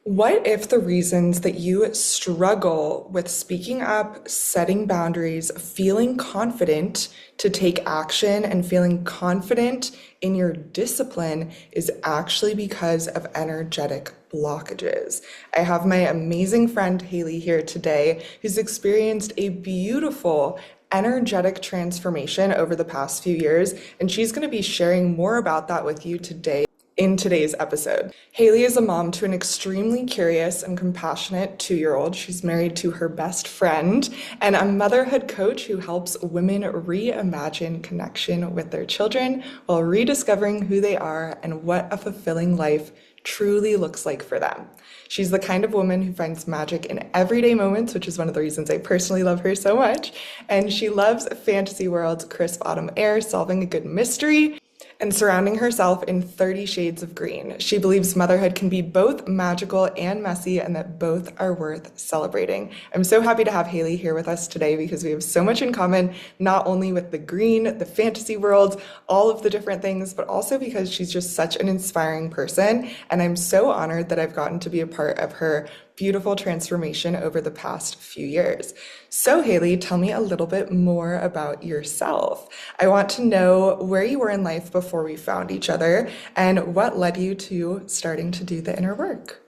What if the reasons that you struggle with speaking up, setting boundaries, feeling confident to take action, and feeling confident in your discipline is actually because of energetic blockages? I have my amazing friend Haley here today who's experienced a beautiful energetic transformation over the past few years, and she's going to be sharing more about that with you today in today's episode. Haley is a mom to an extremely curious and compassionate 2-year-old. She's married to her best friend and a motherhood coach who helps women reimagine connection with their children while rediscovering who they are and what a fulfilling life truly looks like for them. She's the kind of woman who finds magic in everyday moments, which is one of the reasons I personally love her so much. And she loves fantasy worlds, crisp autumn air, solving a good mystery, and surrounding herself in 30 shades of green. She believes motherhood can be both magical and messy and that both are worth celebrating. I'm so happy to have Haley here with us today because we have so much in common, not only with the green, the fantasy world, all of the different things, but also because she's just such an inspiring person. And I'm so honored that I've gotten to be a part of her beautiful transformation over the past few years. So, Haley, tell me a little bit more about yourself. I want to know where you were in life before we found each other and what led you to starting to do the inner work.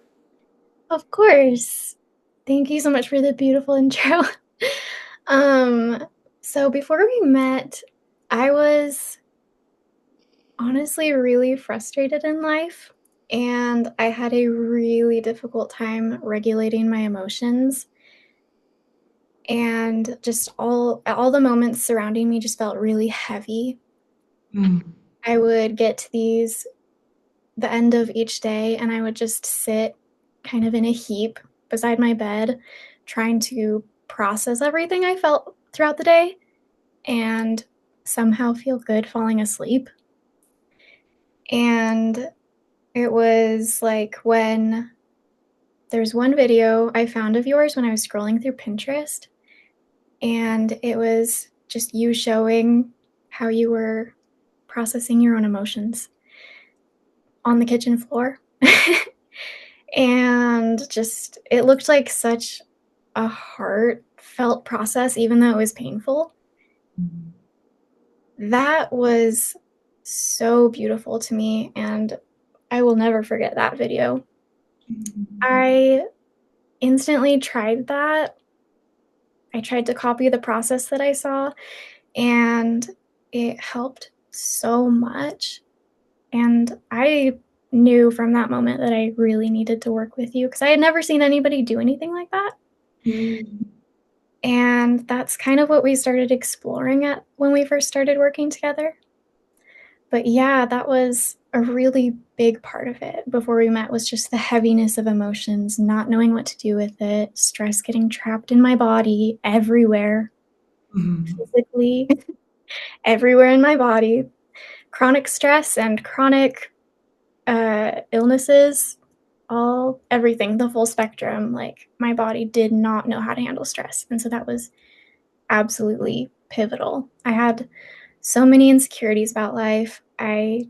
Of course. Thank you so much for the beautiful intro. Um, so before we met, I was honestly really frustrated in life, and I had a really difficult time regulating my emotions. And just all the moments surrounding me just felt really heavy. Mm. I would get to the end of each day, and I would just sit kind of in a heap beside my bed, trying to process everything I felt throughout the day and somehow feel good falling asleep. And it was like when there's one video I found of yours when I was scrolling through Pinterest, and it was just you showing how you were processing your own emotions on the kitchen floor. And just it looked like such a heartfelt process, even though it was painful. That was so beautiful to me, and I will never forget that video. I instantly tried that. I tried to copy the process that I saw, and it helped so much. And I knew from that moment that I really needed to work with you because I had never seen anybody do anything like that. Mm. And that's kind of what we started exploring at when we first started working together. But yeah, that was a really big part of it before we met, was just the heaviness of emotions, not knowing what to do with it, stress getting trapped in my body everywhere, Mhm. physically, everywhere in my body, chronic stress and chronic illnesses, everything, the full spectrum. Like my body did not know how to handle stress. And so that was absolutely pivotal. I had so many insecurities about life. I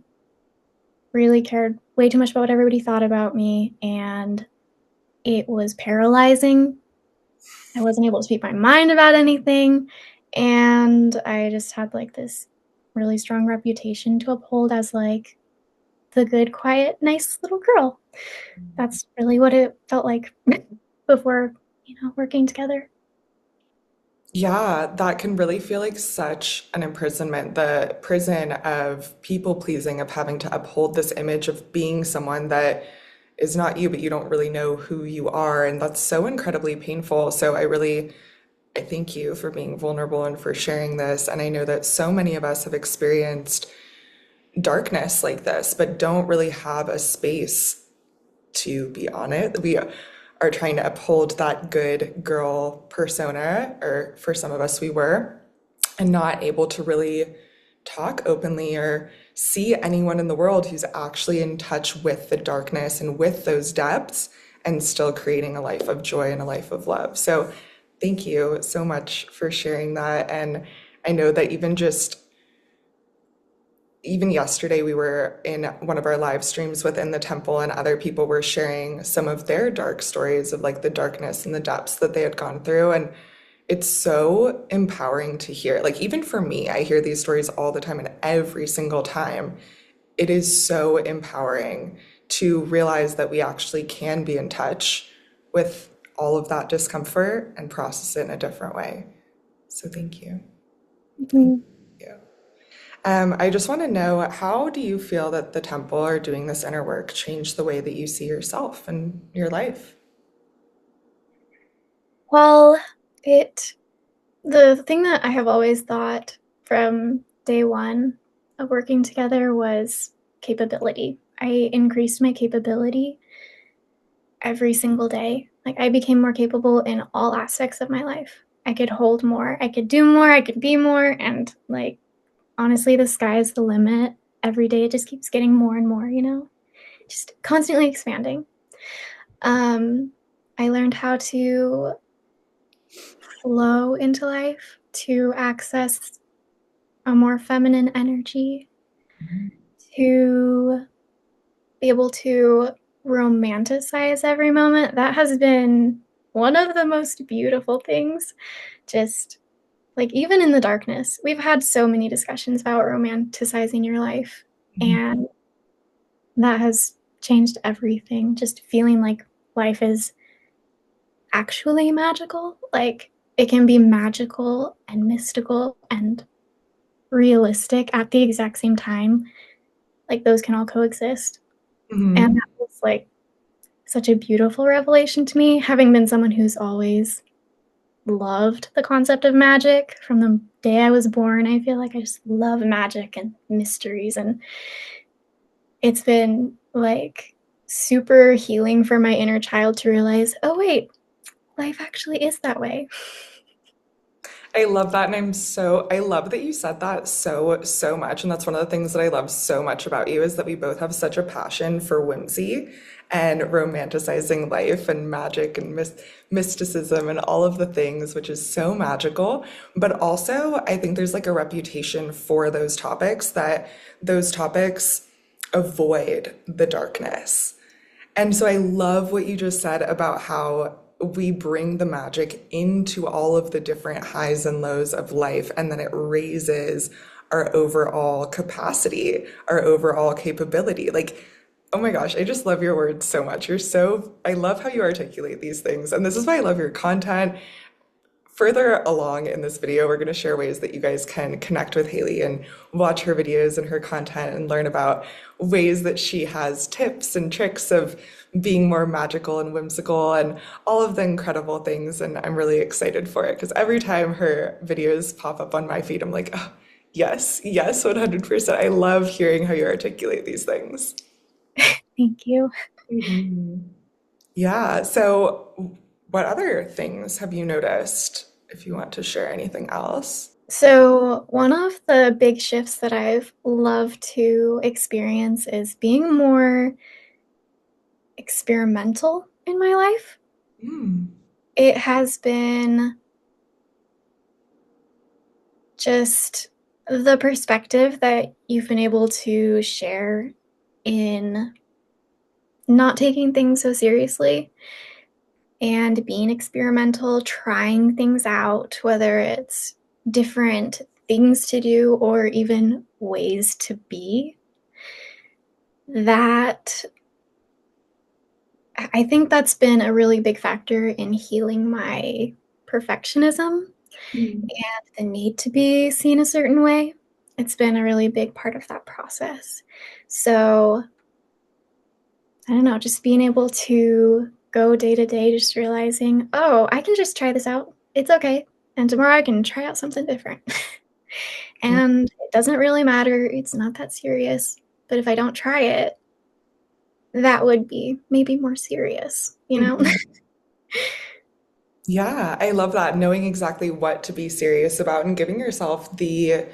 really cared way too much about what everybody thought about me, and it was paralyzing. I wasn't able to speak my mind about anything, and I just had like this really strong reputation to uphold as like the good, quiet, nice little girl. That's really what it felt like before, working together. Yeah, that can really feel like such an imprisonment, the prison of people pleasing, of having to uphold this image of being someone that is not you, but you don't really know who you are. And that's so incredibly painful. So I thank you for being vulnerable and for sharing this. And I know that so many of us have experienced darkness like this, but don't really have a space to be on it. We are trying to uphold that good girl persona, or for some of us, we were, and not able to really talk openly or see anyone in the world who's actually in touch with the darkness and with those depths and still creating a life of joy and a life of love. So, thank you so much for sharing that. And I know that even just even yesterday we were in one of our live streams within the temple and other people were sharing some of their dark stories of like the darkness and the depths that they had gone through. And it's so empowering to hear. Like even for me, I hear these stories all the time and every single time it is so empowering to realize that we actually can be in touch with all of that discomfort and process it in a different way. So thank you. Thank Mhm. you. I just want to know, how do you feel that the temple or doing this inner work changed the way that you see yourself and your life? Well, it the thing that I have always thought from day one of working together was capability. I increased my capability every single day. Like I became more capable in all aspects of my life. I could hold more, I could do more, I could be more, and like honestly, the sky is the limit. Every day it just keeps getting more and more, just constantly expanding. Um, I learned how to flow into life, to access a more feminine energy, to be able to romanticize every moment. That has been one of the most beautiful things. Just like even in the darkness, we've had so many discussions about romanticizing your life, and that has changed everything. Just feeling like life is actually magical. Like it can be magical and mystical and realistic at the exact same time. Like those can all coexist. And Mhm. that was like such a beautiful revelation to me, having been someone who's always loved the concept of magic from the day I was born. I feel like I just love magic and mysteries, and it's been like super healing for my inner child to realize, oh wait, life actually is that way. I love that. And I love that you said that so much. And that's one of the things that I love so much about you is that we both have such a passion for whimsy and romanticizing life and magic and mysticism and all of the things, which is so magical. But also, I think there's like a reputation for those topics that those topics avoid the darkness. And so I love what you just said about how we bring the magic into all of the different highs and lows of life, and then it raises our overall capacity, our overall capability. Like, oh my gosh, I just love your words so much. I love how you articulate these things. And this is why I love your content. Further along in this video, we're going to share ways that you guys can connect with Haley and watch her videos and her content and learn about ways that she has tips and tricks of being more magical and whimsical and all of the incredible things. And I'm really excited for it because every time her videos pop up on my feed, I'm like, oh, yes, yes, 100%. I love hearing how you articulate these things. Thank you. Yeah. So, what other things have you noticed if you want to share anything else? So, one of the big shifts that I've loved to experience is being more experimental in my life. Mm. It has been just the perspective that you've been able to share in not taking things so seriously and being experimental, trying things out, whether it's different things to do or even ways to be. That I think that's been a really big factor in healing my perfectionism and the need to be seen a certain way. It's been a really big part of that process. So, I don't know, just being able to go day to day, just realizing, oh, I can just try this out. It's okay. And tomorrow I can try out something different. And it doesn't really matter. It's not that serious. But if I don't try it, that would be maybe more serious, you know? Mhm. Yeah, I love that. Knowing exactly what to be serious about and giving yourself the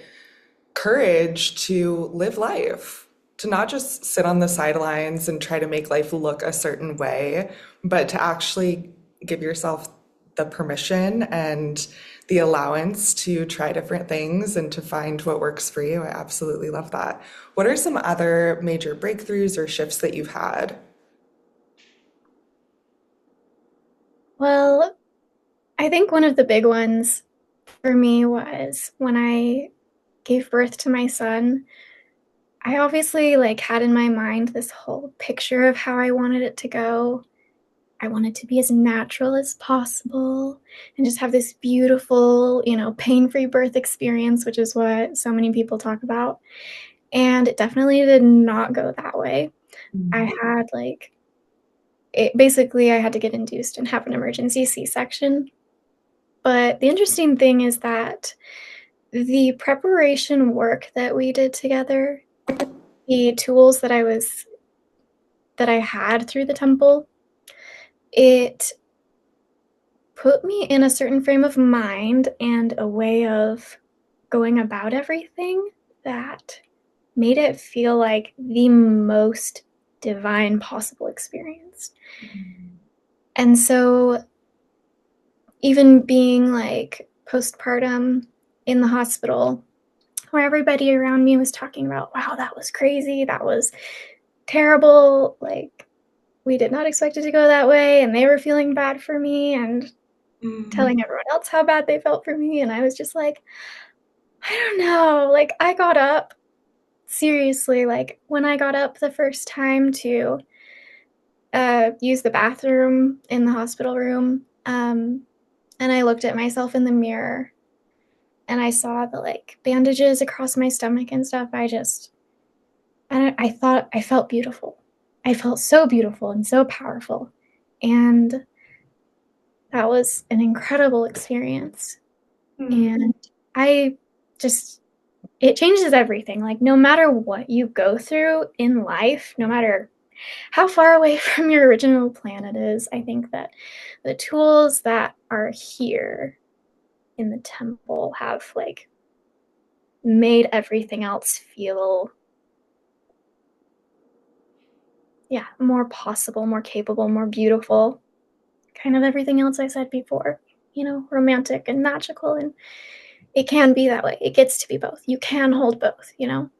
courage to live life, to not just sit on the sidelines and try to make life look a certain way, but to actually give yourself the permission and the allowance to try different things and to find what works for you. I absolutely love that. What are some other major breakthroughs or shifts that you've had? Well, I think one of the big ones for me was when I gave birth to my son. I obviously like had in my mind this whole picture of how I wanted it to go. I wanted to be as natural as possible and just have this beautiful, pain-free birth experience, which is what so many people talk about. And it definitely did not go that way. I had basically I had to get induced and have an emergency C-section. But the interesting thing is that the preparation work that we did together, the tools that I had through the temple, it put me in a certain frame of mind and a way of going about everything that made it feel like the most divine possible experience. And so even being like postpartum in the hospital, where everybody around me was talking about, wow, that was crazy, that was terrible, like we did not expect it to go that way, and they were feeling bad for me and Mhm. telling everyone else how bad they felt for me, and I was just like, I don't know, like I got up, seriously, like when I got up the first time to use the bathroom in the hospital room, and I looked at myself in the mirror and I saw the like bandages across my stomach and stuff. I thought I felt beautiful. I felt so beautiful and so powerful. And that was an incredible experience. Mhm. And I just, it changes everything. Like, no matter what you go through in life, no matter how far away from your original plan it is, I think that the tools that are here in the temple have like made everything else feel, yeah, more possible, more capable, more beautiful. Kind of everything else I said before, romantic and magical. And it can be that way. It gets to be both. You can hold both, the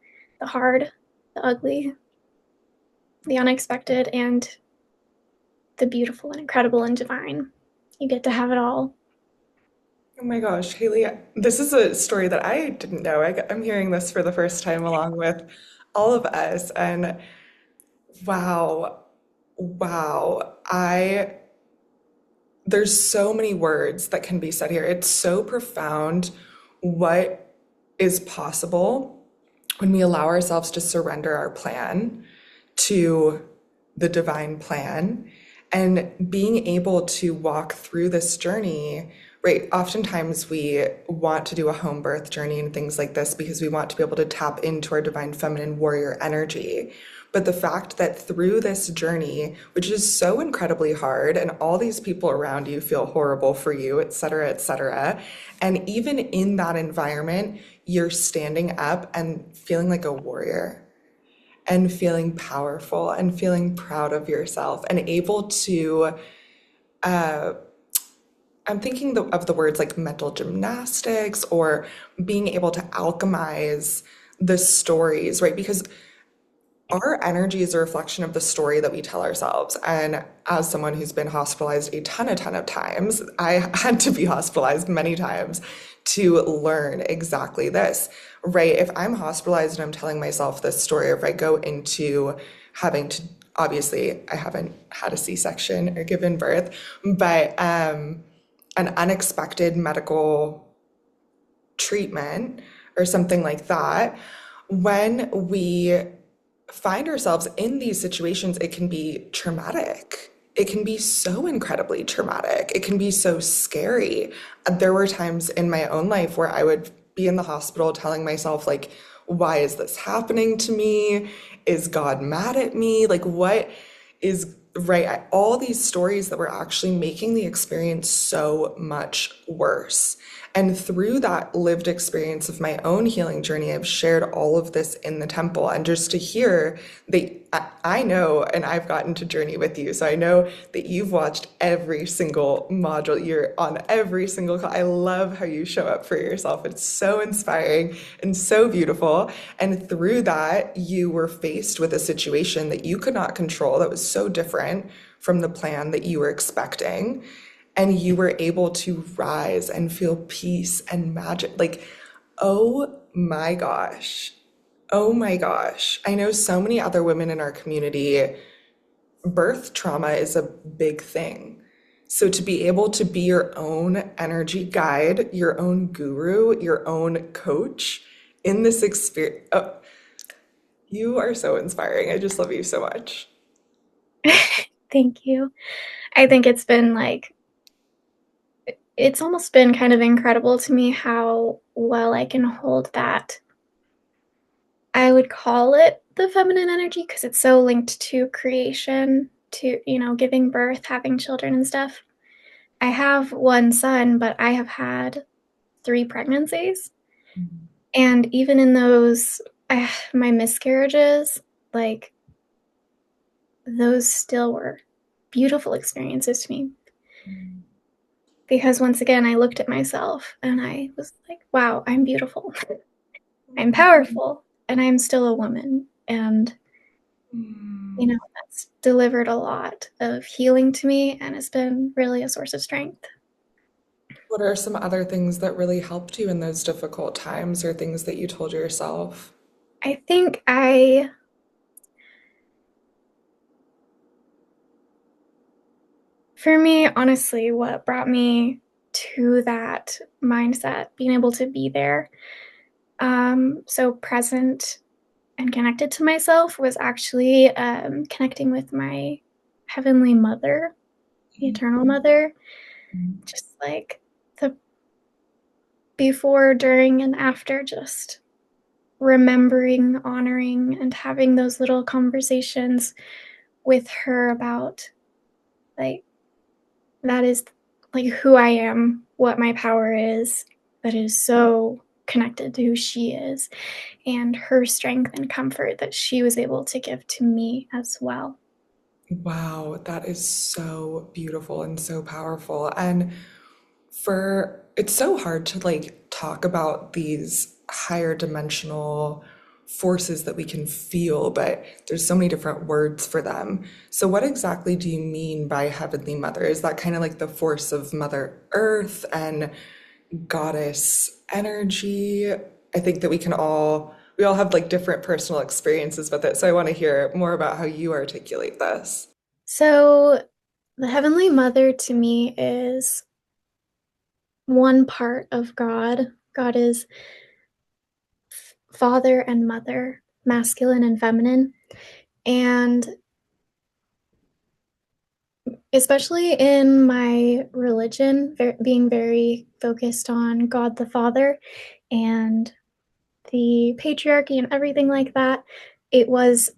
hard, the ugly, the unexpected, and the beautiful and incredible and divine. You get to have it all. Oh my gosh, Haley, this is a story that I didn't know. I'm hearing this for the first time along with all of us. And wow, wow. There's so many words that can be said here. It's so profound what is possible when we allow ourselves to surrender our plan to the divine plan and being able to walk through this journey. Right, oftentimes we want to do a home birth journey and things like this because we want to be able to tap into our divine feminine warrior energy. But the fact that through this journey, which is so incredibly hard, and all these people around you feel horrible for you, et cetera, and even in that environment, you're standing up and feeling like a warrior and feeling powerful and feeling proud of yourself and able to, I'm thinking of the words like mental gymnastics or being able to alchemize the stories, right? Because our energy is a reflection of the story that we tell ourselves. And as someone who's been hospitalized a ton of times, I had to be hospitalized many times to learn exactly this, right? If I'm hospitalized and I'm telling myself this story, or if I go into having to, obviously, I haven't had a C-section or given birth, but an unexpected medical treatment or something like that, when we find ourselves in these situations, it can be traumatic. It can be so incredibly traumatic. It can be so scary. There were times in my own life where I would be in the hospital telling myself, like, why is this happening to me? Is God mad at me? Like, what is right? All these stories that were actually making the experience so much worse. And through that lived experience of my own healing journey, I've shared all of this in the temple. And just to hear that I know, and I've gotten to journey with you, so I know that you've watched every single module. You're on every single call. I love how you show up for yourself. It's so inspiring and so beautiful. And through that, you were faced with a situation that you could not control that was so different from the plan that you were expecting. And you were able to rise and feel peace and magic. Like, oh my gosh. Oh my gosh. I know so many other women in our community, birth trauma is a big thing. So to be able to be your own energy guide, your own guru, your own coach in this experience, oh, you are so inspiring. I just love you so much. Thank you. I think it's been like, it's almost been kind of incredible to me how well I can hold that. I would call it the feminine energy because it's so linked to creation, to, giving birth, having children and stuff. I have one son, but I have had 3 pregnancies. And even in those, my miscarriages, like those still were beautiful experiences to me. Because once again, I looked at myself and I was like, wow, I'm beautiful. I'm powerful and I'm still a woman. And, that's delivered a lot of healing to me and it's been really a source of strength. What are some other things that really helped you in those difficult times or things that you told yourself? I think for me, honestly, what brought me to that mindset, being able to be there, so present and connected to myself, was actually connecting with my heavenly mother, the eternal mother, just like the before, during, and after, just remembering, honoring, and having those little conversations with her about, like, that is like who I am, what my power is, that is so connected to who she is, and her strength and comfort that she was able to give to me as well. Wow, that is so beautiful and so powerful. And for it's so hard to like talk about these higher dimensional forces that we can feel, but there's so many different words for them. So what exactly do you mean by Heavenly Mother? Is that kind of like the force of Mother Earth and goddess energy? I think that we all have like different personal experiences with it. So I want to hear more about how you articulate this. So, the Heavenly Mother to me is one part of God. God is father and mother, masculine and feminine. And especially in my religion, being very focused on God the Father and the patriarchy and everything like that, it was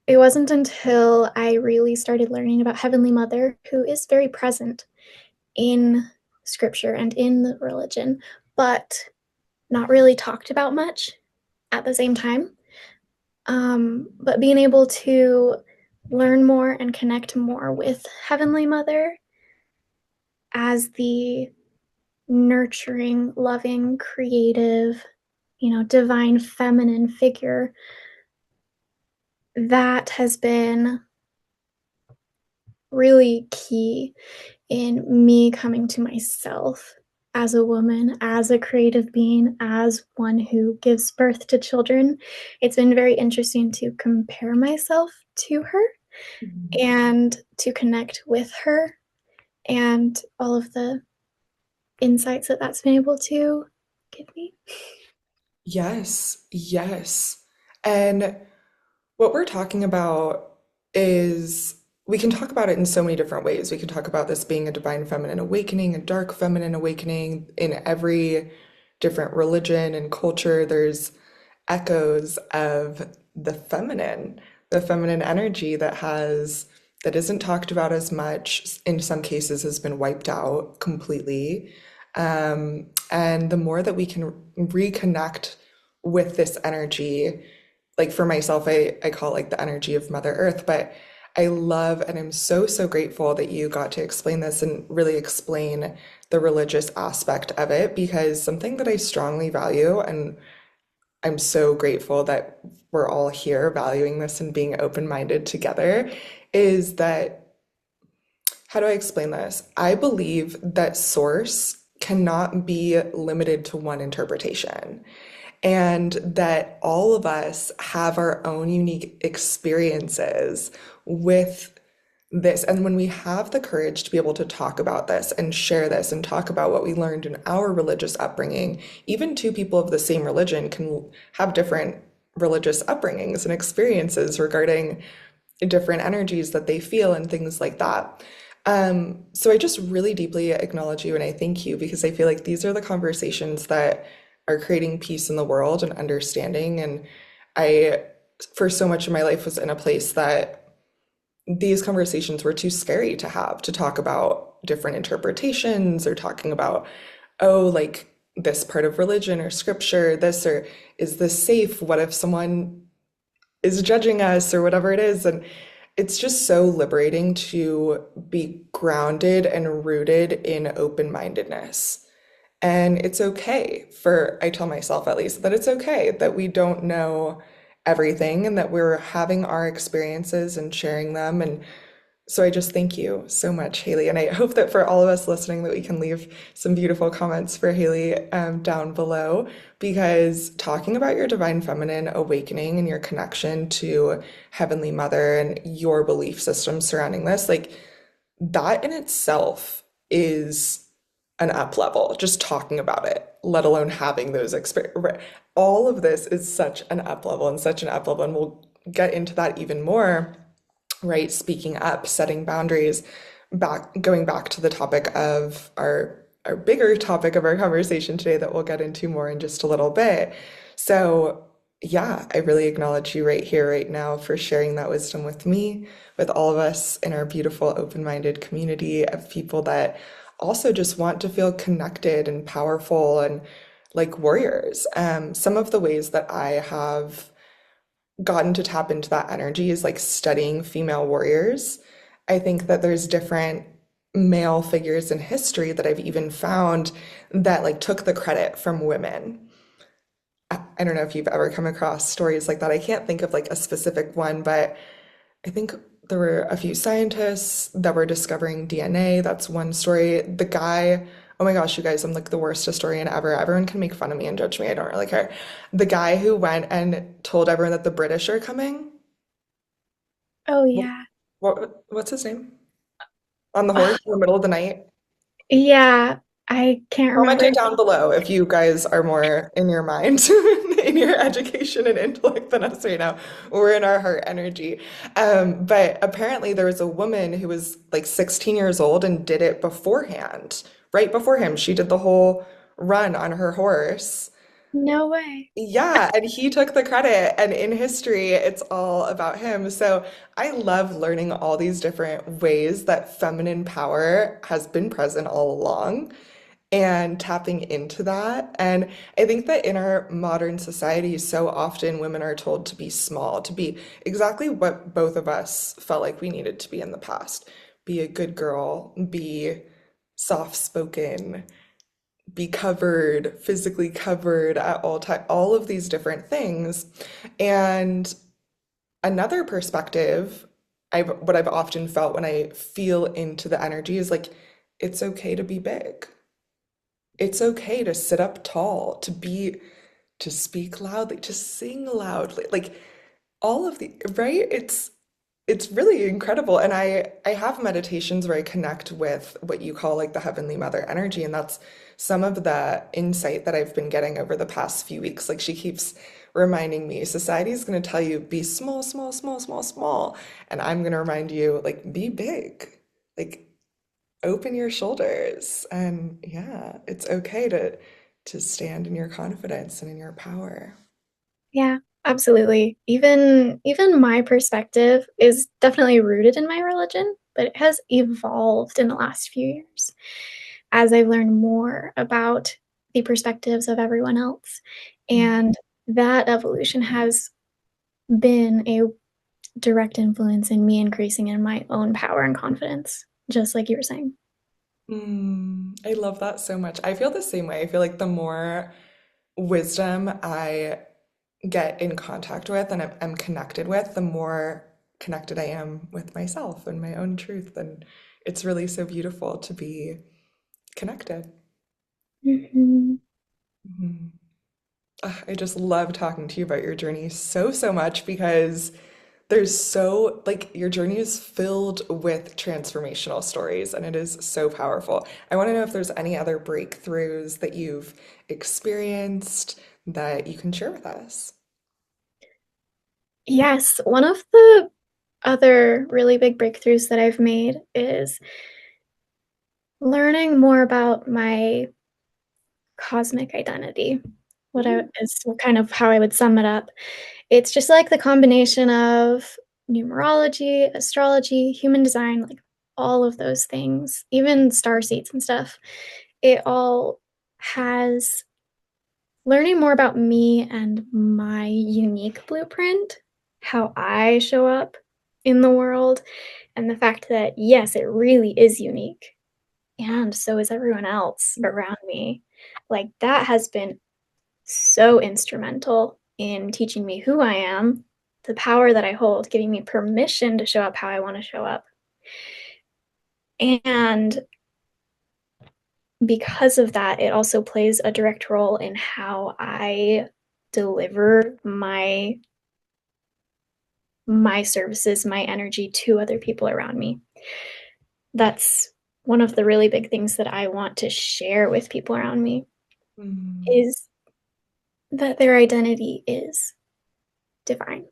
it wasn't until I really started learning about Heavenly Mother, who is very present in scripture and in the religion, but not really talked about much at the same time. But being able to learn more and connect more with Heavenly Mother as the nurturing, loving, creative, divine feminine figure, that has been really key in me coming to myself as a woman, as a creative being, as one who gives birth to children. It's been very interesting to compare myself to her and to connect with her and all of the insights that that's been able to give me. Yes, yes. And what we're talking about is we can talk about it in so many different ways. We can talk about this being a divine feminine awakening, a dark feminine awakening in every different religion and culture. There's echoes of the feminine energy that isn't talked about as much, in some cases has been wiped out completely. And the more that we can reconnect with this energy, like for myself, I call it like the energy of Mother Earth, but I love and I'm so, so grateful that you got to explain this and really explain the religious aspect of it because something that I strongly value, and I'm so grateful that we're all here valuing this and being open-minded together, is that how do I explain this? I believe that source cannot be limited to one interpretation, and that all of us have our own unique experiences with this. And when we have the courage to be able to talk about this and share this and talk about what we learned in our religious upbringing, even two people of the same religion can have different religious upbringings and experiences regarding different energies that they feel and things like that. So I just really deeply acknowledge you and I thank you because I feel like these are the conversations that are creating peace in the world and understanding. And I, for so much of my life, was in a place that these conversations were too scary to have, to talk about different interpretations or talking about, oh, like this part of religion or scripture, this, or is this safe? What if someone is judging us or whatever it is? And it's just so liberating to be grounded and rooted in open-mindedness. And it's okay for, I tell myself at least, that it's okay that we don't know everything and that we're having our experiences and sharing them. And so I just thank you so much, Haley. And I hope that for all of us listening, that we can leave some beautiful comments for Haley down below, because talking about your divine feminine awakening and your connection to Heavenly Mother and your belief system surrounding this, like that in itself is an up level, just talking about it, let alone having those experiences. All of this is such an up level and such an up level. And we'll get into that even more, right? Speaking up, setting boundaries, going back to the topic of our bigger topic of our conversation today that we'll get into more in just a little bit. So yeah, I really acknowledge you right here, right now, for sharing that wisdom with me, with all of us in our beautiful, open-minded community of people that also just want to feel connected and powerful and like warriors. Some of the ways that I have gotten to tap into that energy is like studying female warriors. I think that there's different male figures in history that I've even found that like took the credit from women. I don't know if you've ever come across stories like that. I can't think of like a specific one, but I think there were a few scientists that were discovering DNA. That's one story. The guy, oh my gosh, you guys, I'm like the worst historian ever. Everyone can make fun of me and judge me. I don't really care. The guy who went and told everyone that the British are coming. Oh, yeah. What's his name? On the horse in the middle of the night. Yeah, I can't Comment remember. it down below if you guys are more in your mind, in your education and intellect than us right now. We're in our heart energy. But apparently there was a woman who was like 16 years old and did it beforehand, right before him. She did the whole run on her horse. No way. Yeah, and he took the credit, and in history, it's all about him. So I love learning all these different ways that feminine power has been present all along and tapping into that. And I think that in our modern society, so often women are told to be small, to be exactly what both of us felt like we needed to be in the past. Be a good girl, be soft-spoken, be covered, physically covered at all time, all of these different things. And another perspective, what I've often felt when I feel into the energy is like, it's okay to be big. It's okay to sit up tall, to speak loudly, to sing loudly. Like all of the, right? It's really incredible. And I have meditations where I connect with what you call like the Heavenly Mother energy, and that's some of the insight that I've been getting over the past few weeks. Like she keeps reminding me, society is going to tell you be small, small, small, small, small, and I'm going to remind you like be big. Like open your shoulders, and yeah, it's okay to stand in your confidence and in your power. Yeah, absolutely. Even my perspective is definitely rooted in my religion, but it has evolved in the last few years. as I've learned more about the perspectives of everyone else. And that evolution has been a direct influence in me increasing in my own power and confidence, just like you were saying. I love that so much. I feel the same way. I feel like the more wisdom I get in contact with and I'm connected with, the more connected I am with myself and my own truth. And it's really so beautiful to be connected. Mhm. Mhm. I just love talking to you about your journey so, so much because there's so, like, your journey is filled with transformational stories and it is so powerful. I want to know if there's any other breakthroughs that you've experienced that you can share with us. Yes, one of the other really big breakthroughs that I've made is learning more about my cosmic identity. What I Ooh. is kind of how I would sum it up. It's just like the combination of numerology, astrology, human design, like all of those things, even star seeds and stuff. It all has learning more about me and my unique blueprint, how I show up in the world, and the fact that, yes, it really is unique. And so is everyone else around me. Like, that has been so instrumental in teaching me who I am, the power that I hold, giving me permission to show up how I want to show up. And because of that, it also plays a direct role in how I deliver my services, my energy to other people around me. That's one of the really big things that I want to share with people around me Mm. is that their identity is divine.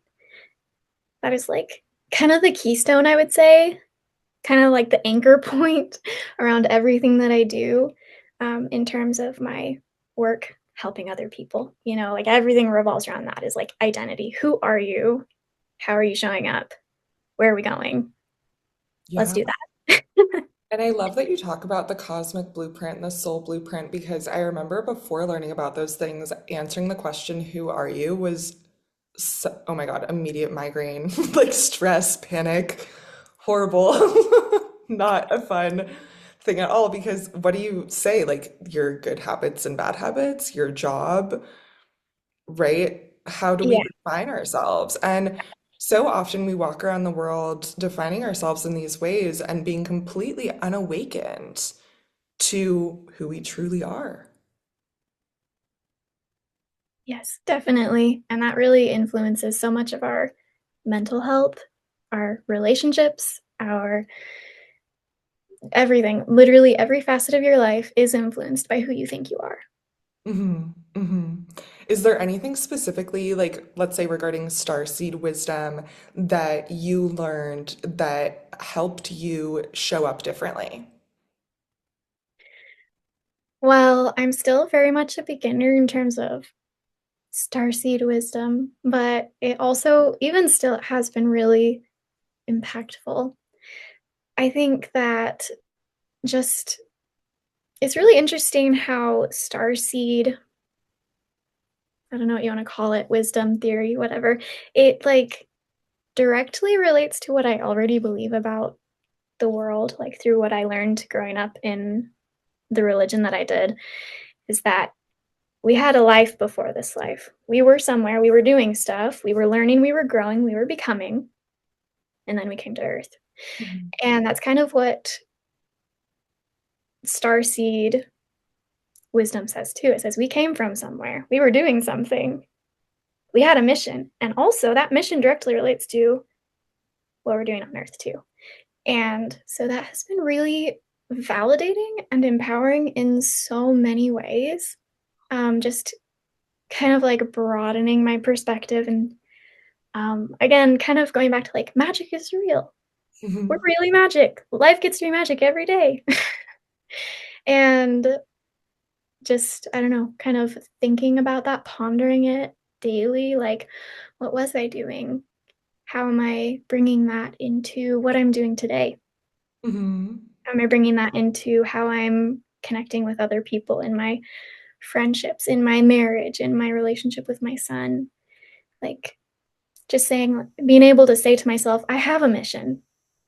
That is like kind of the keystone, I would say, kind of like the anchor point around everything that I do in terms of my work helping other people. Like everything revolves around that is like identity. Who are you? How are you showing up? Where are we going? Let's Yeah. do that. And I love that you talk about the cosmic blueprint and the soul blueprint because I remember before learning about those things, answering the question, who are you, was so, oh my God, immediate migraine, like stress, panic, horrible, not a fun thing at all. Because what do you say? Like your good habits and bad habits, your job, right? How do we Yeah. define ourselves? And so often we walk around the world defining ourselves in these ways and being completely unawakened to who we truly are. Yes, definitely. And that really influences so much of our mental health, our relationships, our everything. Literally every facet of your life is influenced by who you think you are. Hmm. Hmm. Is there anything specifically, like, let's say regarding starseed wisdom, that you learned that helped you show up differently? Well, I'm still very much a beginner in terms of starseed wisdom, but it also, even still, it has been really impactful. I think that just it's really interesting how starseed, I don't know what you want to call it, wisdom theory, whatever, it like directly relates to what I already believe about the world, like through what I learned growing up in the religion that I did, is that we had a life before this life. We were somewhere, we were doing stuff, we were learning, we were growing, we were becoming, and then we came to Earth. Mhm. And that's kind of what starseed wisdom says too. It says we came from somewhere, we were doing something, we had a mission, and also that mission directly relates to what we're doing on Earth too. And so that has been really validating and empowering in so many ways. Just kind of like broadening my perspective and again, kind of going back to like magic is real. We're Mhm. really magic. Life gets to be magic every day. And just, I don't know, kind of thinking about that, pondering it daily. Like, what was I doing? How am I bringing that into what I'm doing today? Mhm. How am I bringing that into how I'm connecting with other people in my friendships, in my marriage, in my relationship with my son. Like, just saying, being able to say to myself, I have a mission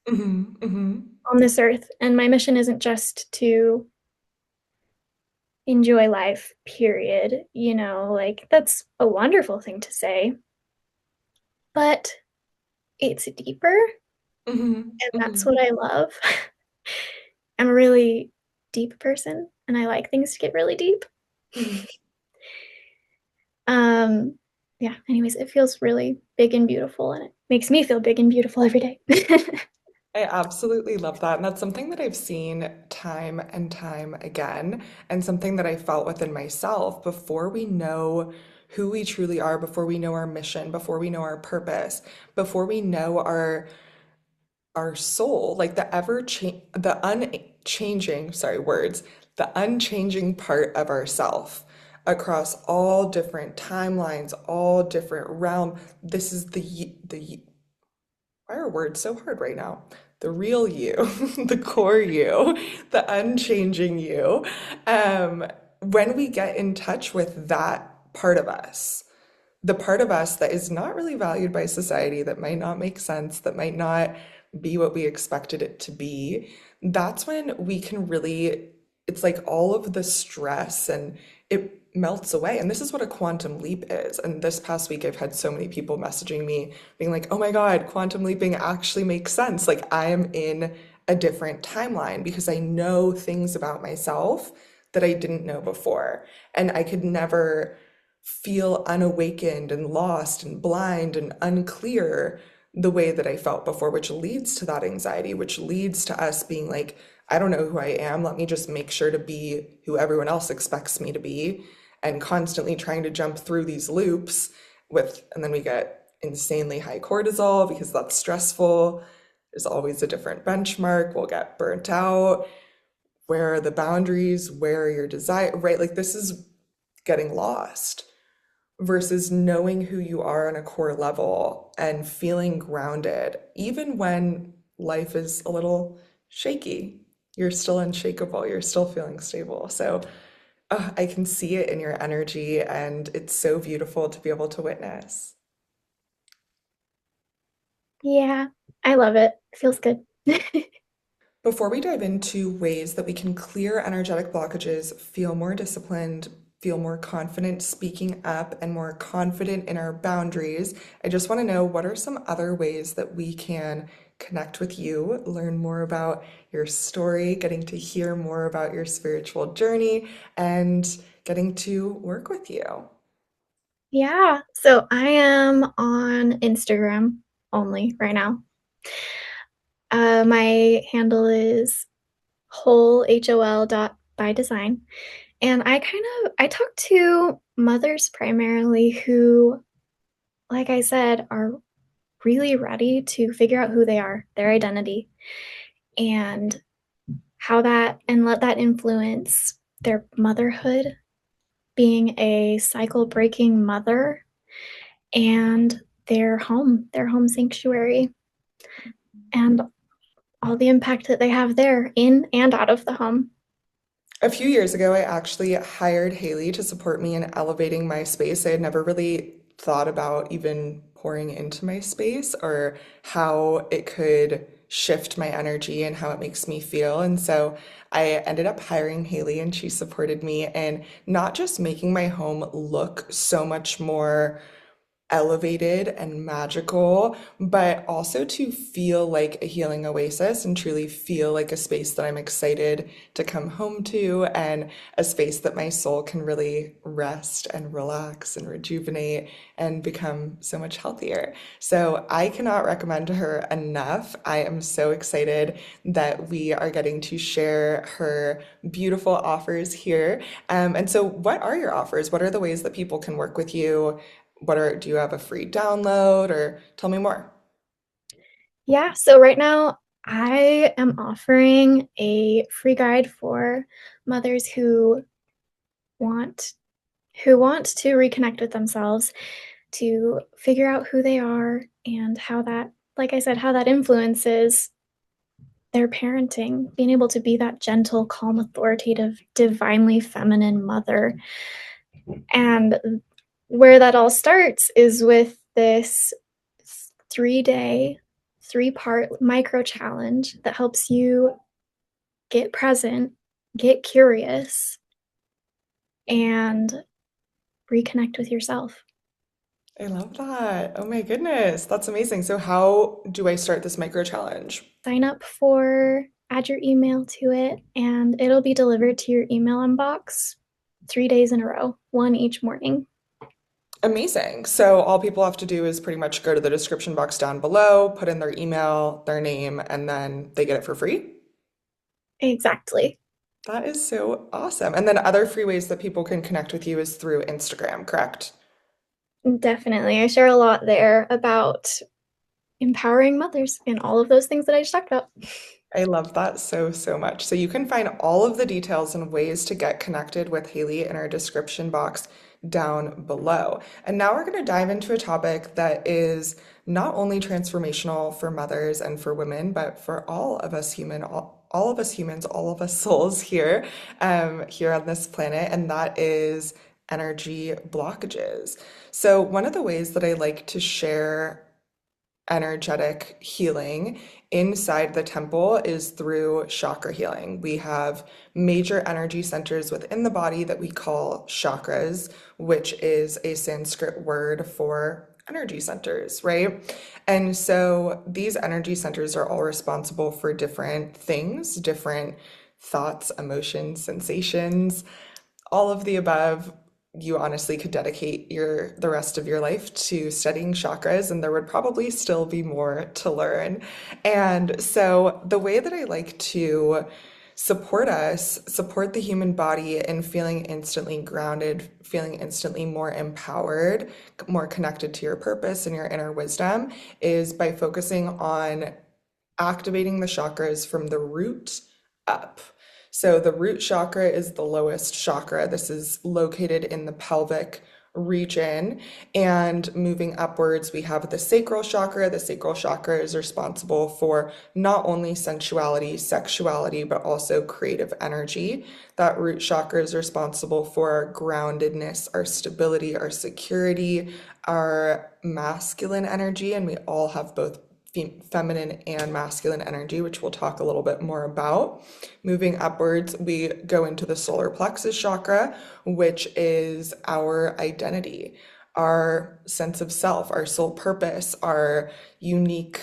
Hmm. Hmm. on this earth, and my mission isn't just to enjoy life, period. Like, that's a wonderful thing to say, but it's deeper, Hmm. and that's Hmm. what I love. I'm a really deep person, and I like things to get really deep. Um, yeah, anyways, it feels really big and beautiful, and it makes me feel big and beautiful every day. I absolutely love that. And that's something that I've seen time and time again, and something that I felt within myself before we know who we truly are, before we know our mission, before we know our purpose, before we know our soul, like the unchanging, sorry, words, the unchanging part of ourself across all different timelines, all different realm. This is the why are words so hard right now? The real you, the core you, the unchanging you. Um, when we get in touch with that part of us, the part of us that is not really valued by society, that might not make sense, that might not be what we expected it to be, that's when we can really, it's like all of the stress and it melts away. And this is what a quantum leap is. And this past week, I've had so many people messaging me being like, oh my God, quantum leaping actually makes sense. Like I am in a different timeline because I know things about myself that I didn't know before. And I could never feel unawakened and lost and blind and unclear the way that I felt before, which leads to that anxiety, which leads to us being like, I don't know who I am. Let me just make sure to be who everyone else expects me to be, and constantly trying to jump through these loops and then we get insanely high cortisol because that's stressful. There's always a different benchmark. We'll get burnt out. Where are the boundaries? Where are your desire? Right? Like this is getting lost versus knowing who you are on a core level and feeling grounded, even when life is a little shaky. You're still unshakable, you're still feeling stable. So I can see it in your energy, and it's so beautiful to be able to witness. Yeah, I love it. It feels good. Before we dive into ways that we can clear energetic blockages, feel more disciplined, feel more confident speaking up, and more confident in our boundaries, I just want to know what are some other ways that we can connect with you, learn more about your story, getting to hear more about your spiritual journey, and getting to work with you. Yeah, so I am on Instagram only right now. My handle is hol dot by design. And I talk to mothers primarily who, like I said, are really ready to figure out who they are, their identity, and and let that influence their motherhood, being a cycle breaking mother, and their home sanctuary, and all the impact that they have there in and out of the home. A few years ago, I actually hired Haley to support me in elevating my space. I had never really thought about even pouring into my space or how it could shift my energy and how it makes me feel. And so I ended up hiring Haley, and she supported me in not just making my home look so much more elevated and magical, but also to feel like a healing oasis and truly feel like a space that I'm excited to come home to, and a space that my soul can really rest and relax and rejuvenate and become so much healthier. So I cannot recommend her enough. I am so excited that we are getting to share her beautiful offers here. And so, what are your offers? What are the ways that people can work with you? Do you have a free download, or tell me more? Yeah, so right now I am offering a free guide for mothers want want to reconnect with themselves, to figure out who they are and how that, like I said, how that influences their parenting, being able to be that gentle, calm, authoritative, divinely feminine mother. And where that all starts is with this 3 day, 3 part micro challenge that helps you get present, get curious, and reconnect with yourself. I love that. Oh my goodness. That's amazing. So how do I start this micro challenge? Sign up for, add your email to it, and it'll be delivered to your email inbox 3 days in a row, one each morning. Amazing. So all people have to do is pretty much go to the description box down below, put in their email, their name, and then they get it for free. Exactly. That is so awesome. And then other free ways that people can connect with you is through Instagram, correct? Definitely. I share a lot there about empowering mothers and all of those things that I just talked about. I love that so, so much. So you can find all of the details and ways to get connected with Haley in our description box down below. And now we're going to dive into a topic that is not only transformational for mothers and for women, but for all of us all of us humans, all of us souls here, here on this planet, and that is energy blockages. So one of the ways that I like to share energetic healing inside the temple is through chakra healing. We have major energy centers within the body that we call chakras, which is a Sanskrit word for energy centers, right? And so these energy centers are all responsible for different things, different thoughts, emotions, sensations, all of the above. You honestly could dedicate the rest of your life to studying chakras, and there would probably still be more to learn. And so the way that I like to support the human body in feeling instantly grounded, feeling instantly more empowered, more connected to your purpose and your inner wisdom, is by focusing on activating the chakras from the root up. So the root chakra is the lowest chakra. This is located in the pelvic region. And moving upwards, we have the sacral chakra. The sacral chakra is responsible for not only sensuality, sexuality, but also creative energy. That root chakra is responsible for our groundedness, our stability, our security, our masculine energy. And we all have both feminine and masculine energy, which we'll talk a little bit more about. Moving upwards, we go into the solar plexus chakra, which is our identity, our sense of self, our soul purpose, our unique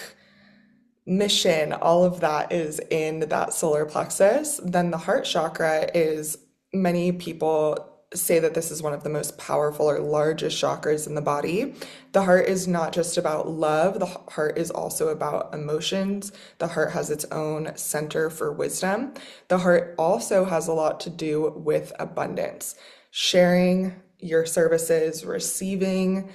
mission, all of that is in that solar plexus. Then the heart chakra is, many people say that this is one of the most powerful or largest chakras in the body. The heart is not just about love, the heart is also about emotions. The heart has its own center for wisdom. The heart also has a lot to do with abundance, sharing your services, receiving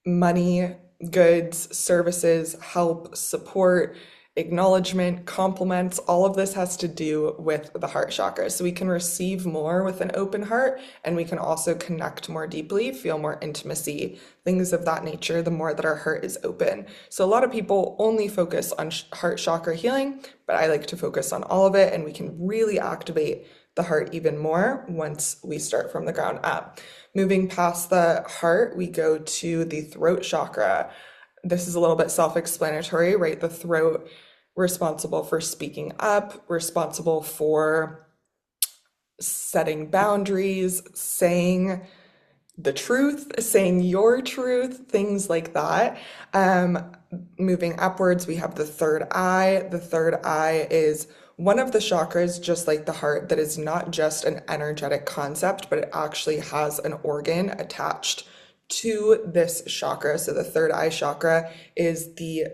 money, goods, services, help, support, acknowledgement, compliments, all of this has to do with the heart chakra. So we can receive more with an open heart, and we can also connect more deeply, feel more intimacy, things of that nature, the more that our heart is open. So a lot of people only focus on heart chakra healing, but I like to focus on all of it, and we can really activate the heart even more once we start from the ground up. Moving past the heart, we go to the throat chakra. This is a little bit self-explanatory, right? The throat, responsible for speaking up, responsible for setting boundaries, saying the truth, saying your truth, things like that. Um, Moving upwards, we have the third eye. The third eye is one of the chakras, just like the heart, that is not just an energetic concept, but it actually has an organ attached to this chakra. So the third eye chakra is the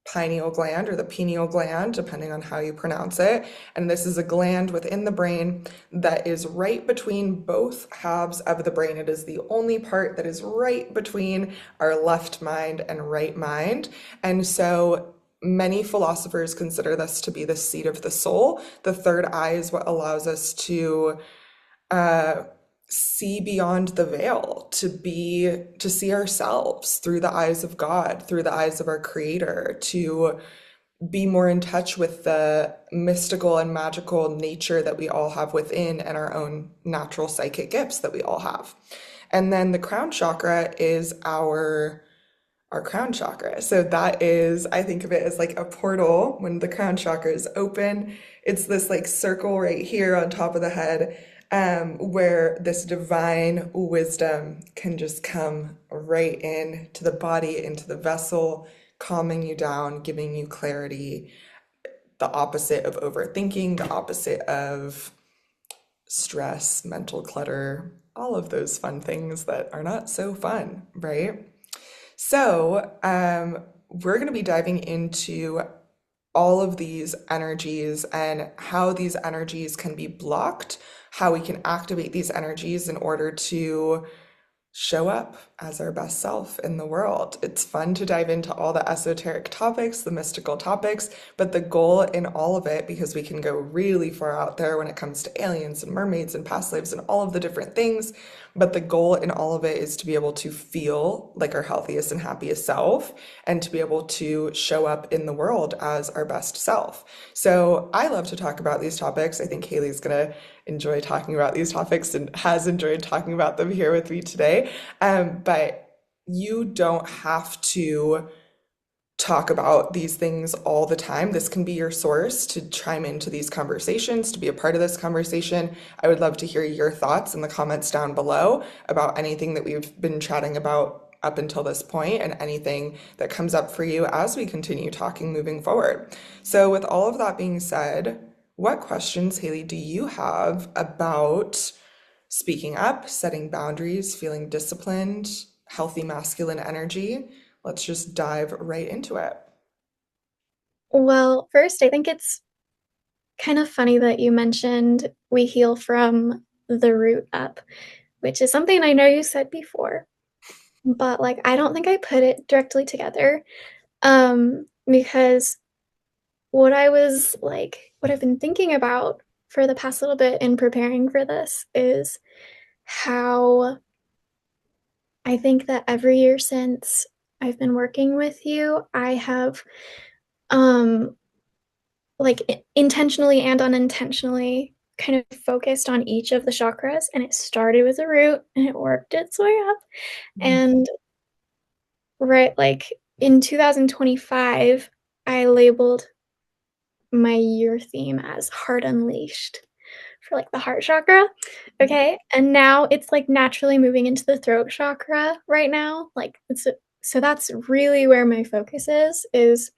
pineal gland or the pineal gland, depending on how you pronounce it. And this is a gland within the brain that is right between both halves of the brain. It is the only part that is right between our left mind and right mind. And so many philosophers consider this to be the seat of the soul. The third eye is what allows us to uh, see beyond the veil, to see ourselves through the eyes of God, through the eyes of our creator, to be more in touch with the mystical and magical nature that we all have within and our own natural psychic gifts that we all have. And then the crown chakra is our crown chakra. So that is, I think of it as like a portal when the crown chakra is open. It's this like circle right here on top of the head, where this divine wisdom can just come right in to the body, into the vessel, calming you down, giving you clarity, the opposite of overthinking, the opposite of stress, mental clutter, all of those fun things that are not so fun, right? So, we're going to be diving into all of these energies and how these energies can be blocked, how we can activate these energies in order to show up as our best self in the world. It's fun to dive into all the esoteric topics, the mystical topics, but the goal in all of it, because we can go really far out there when it comes to aliens and mermaids and past lives and all of the different things, but the goal in all of it is to be able to feel like our healthiest and happiest self and to be able to show up in the world as our best self. So I love to talk about these topics. I think Haley's gonna enjoy talking about these topics and has enjoyed talking about them here with me today. But you don't have to talk about these things all the time. This can be your source to chime into these conversations, to be a part of this conversation. I would love to hear your thoughts in the comments down below about anything that we've been chatting about up until this point and anything that comes up for you as we continue talking moving forward. So, with all of that being said, what questions, Haley, do you have about speaking up, setting boundaries, feeling disciplined, healthy masculine energy? Let's just dive right into it. Well, first, I think it's kind of funny that you mentioned we heal from the root up, which is something I know you said before, but like I don't think I put it directly together. Because what I've been thinking about for the past little bit in preparing for this is how I think that every year since I've been working with you, I have um intentionally and unintentionally kind of focused on each of the chakras, and it started with the root and it worked its way up. And right, like in 2025, I labeled my year theme as Heart Unleashed for like the heart chakra. Okay. And now it's like naturally moving into the throat chakra right now. So that's really where my focus is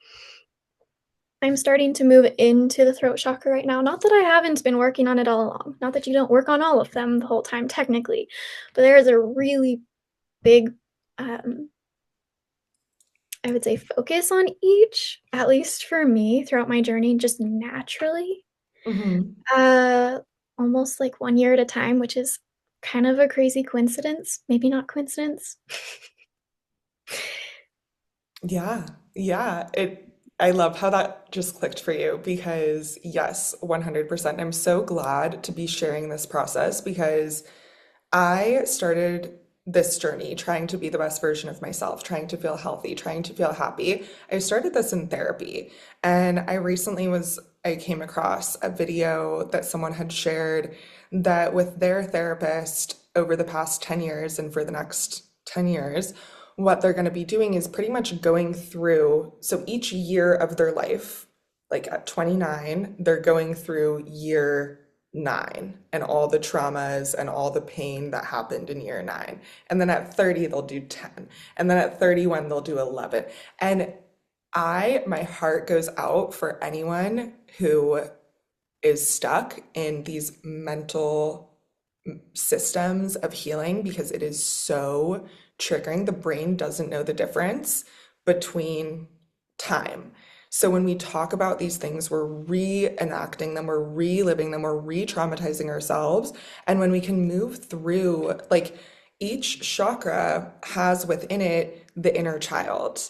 I'm starting to move into the throat chakra right now. Not that I haven't been working on it all along. Not that you don't work on all of them the whole time technically, but there is a really big um I would say focus on each, at least for me throughout my journey just naturally. Hmm. Uh, Almost like 1 year at a time, which is kind of a crazy coincidence. Maybe not coincidence. Yeah, yeah. I love how that just clicked for you because yes, 100%. I'm so glad to be sharing this process because I started this journey trying to be the best version of myself, trying to feel healthy, trying to feel happy. I started this in therapy, and I came across a video that someone had shared that with their therapist over the past 10 years and for the next 10 years, what they're going to be doing is pretty much going through, so each year of their life, like at 29, they're going through year nine and all the traumas and all the pain that happened in year nine. And then at 30, they'll do 10. And then at 31, they'll do 11. And my heart goes out for anyone who is stuck in these mental systems of healing because it is so triggering. The brain doesn't know the difference between time. So when we talk about these things, we're reenacting them, we're reliving them, we're re-traumatizing ourselves. And when we can move through, like each chakra has within it the inner child.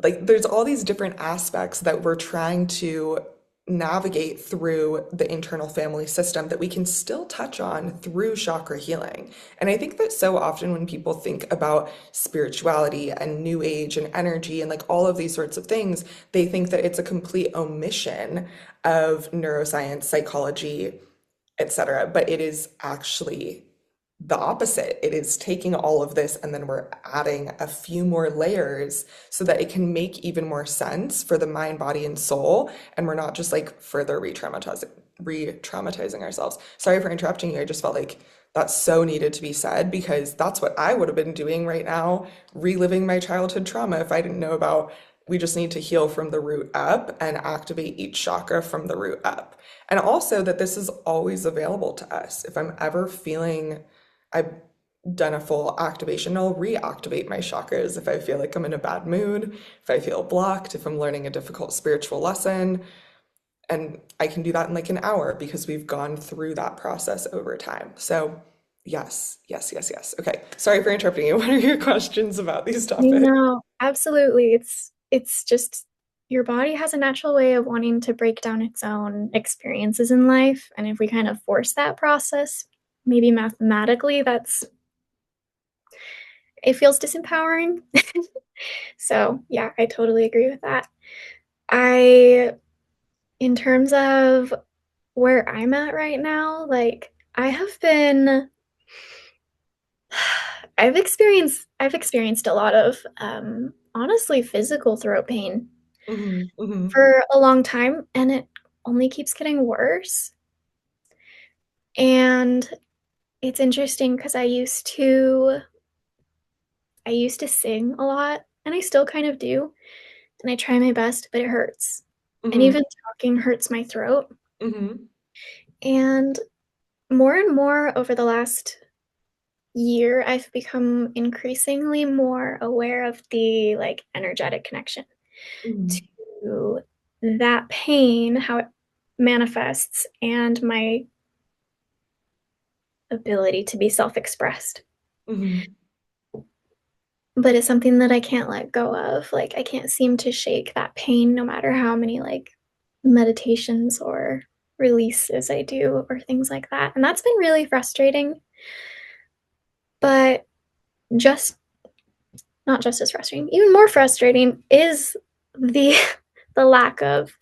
Like there's all these different aspects that we're trying to navigate through the internal family system that we can still touch on through chakra healing. And I think that so often when people think about spirituality and new age and energy and like all of these sorts of things, they think that it's a complete omission of neuroscience, psychology, etc. But it is actually the opposite. It is taking all of this and then we're adding a few more layers so that it can make even more sense for the mind, body, and soul. And we're not just like further re-traumatizing ourselves. Sorry for interrupting you. I just felt like that's so needed to be said because that's what I would have been doing right now, reliving my childhood trauma if I didn't know about we just need to heal from the root up and activate each chakra from the root up. And also that this is always available to us. If I'm ever feeling I've done a full activation, I'll reactivate my chakras if I feel like I'm in a bad mood, if I feel blocked, if I'm learning a difficult spiritual lesson. And I can do that in like an hour because we've gone through that process over time. So, yes, yes, yes, yes. Okay. Sorry for interrupting you. What are your questions about these topics? No, absolutely. It's just your body has a natural way of wanting to break down its own experiences in life, and if we kind of force that process, maybe mathematically, that's it feels disempowering. So, yeah, I totally agree with that. I in terms of where I'm at right now, like I have been I've experienced a lot of honestly physical throat pain Hmm. Hmm. for a long time, and it only keeps getting worse. And it's interesting because I used to sing a lot, and I still kind of do, and I try my best, but it hurts. And Hmm. even talking hurts my throat. Hmm. And more over the last year, I've become increasingly more aware of the like energetic connection Hmm. to that pain, how it manifests, and my ability to be self-expressed. Hmm. But it's something that I can't let go of. Like I can't seem to shake that pain no matter how many like meditations or releases I do or things like that. And that's been really frustrating, but just not just as frustrating. Even more frustrating is the the lack of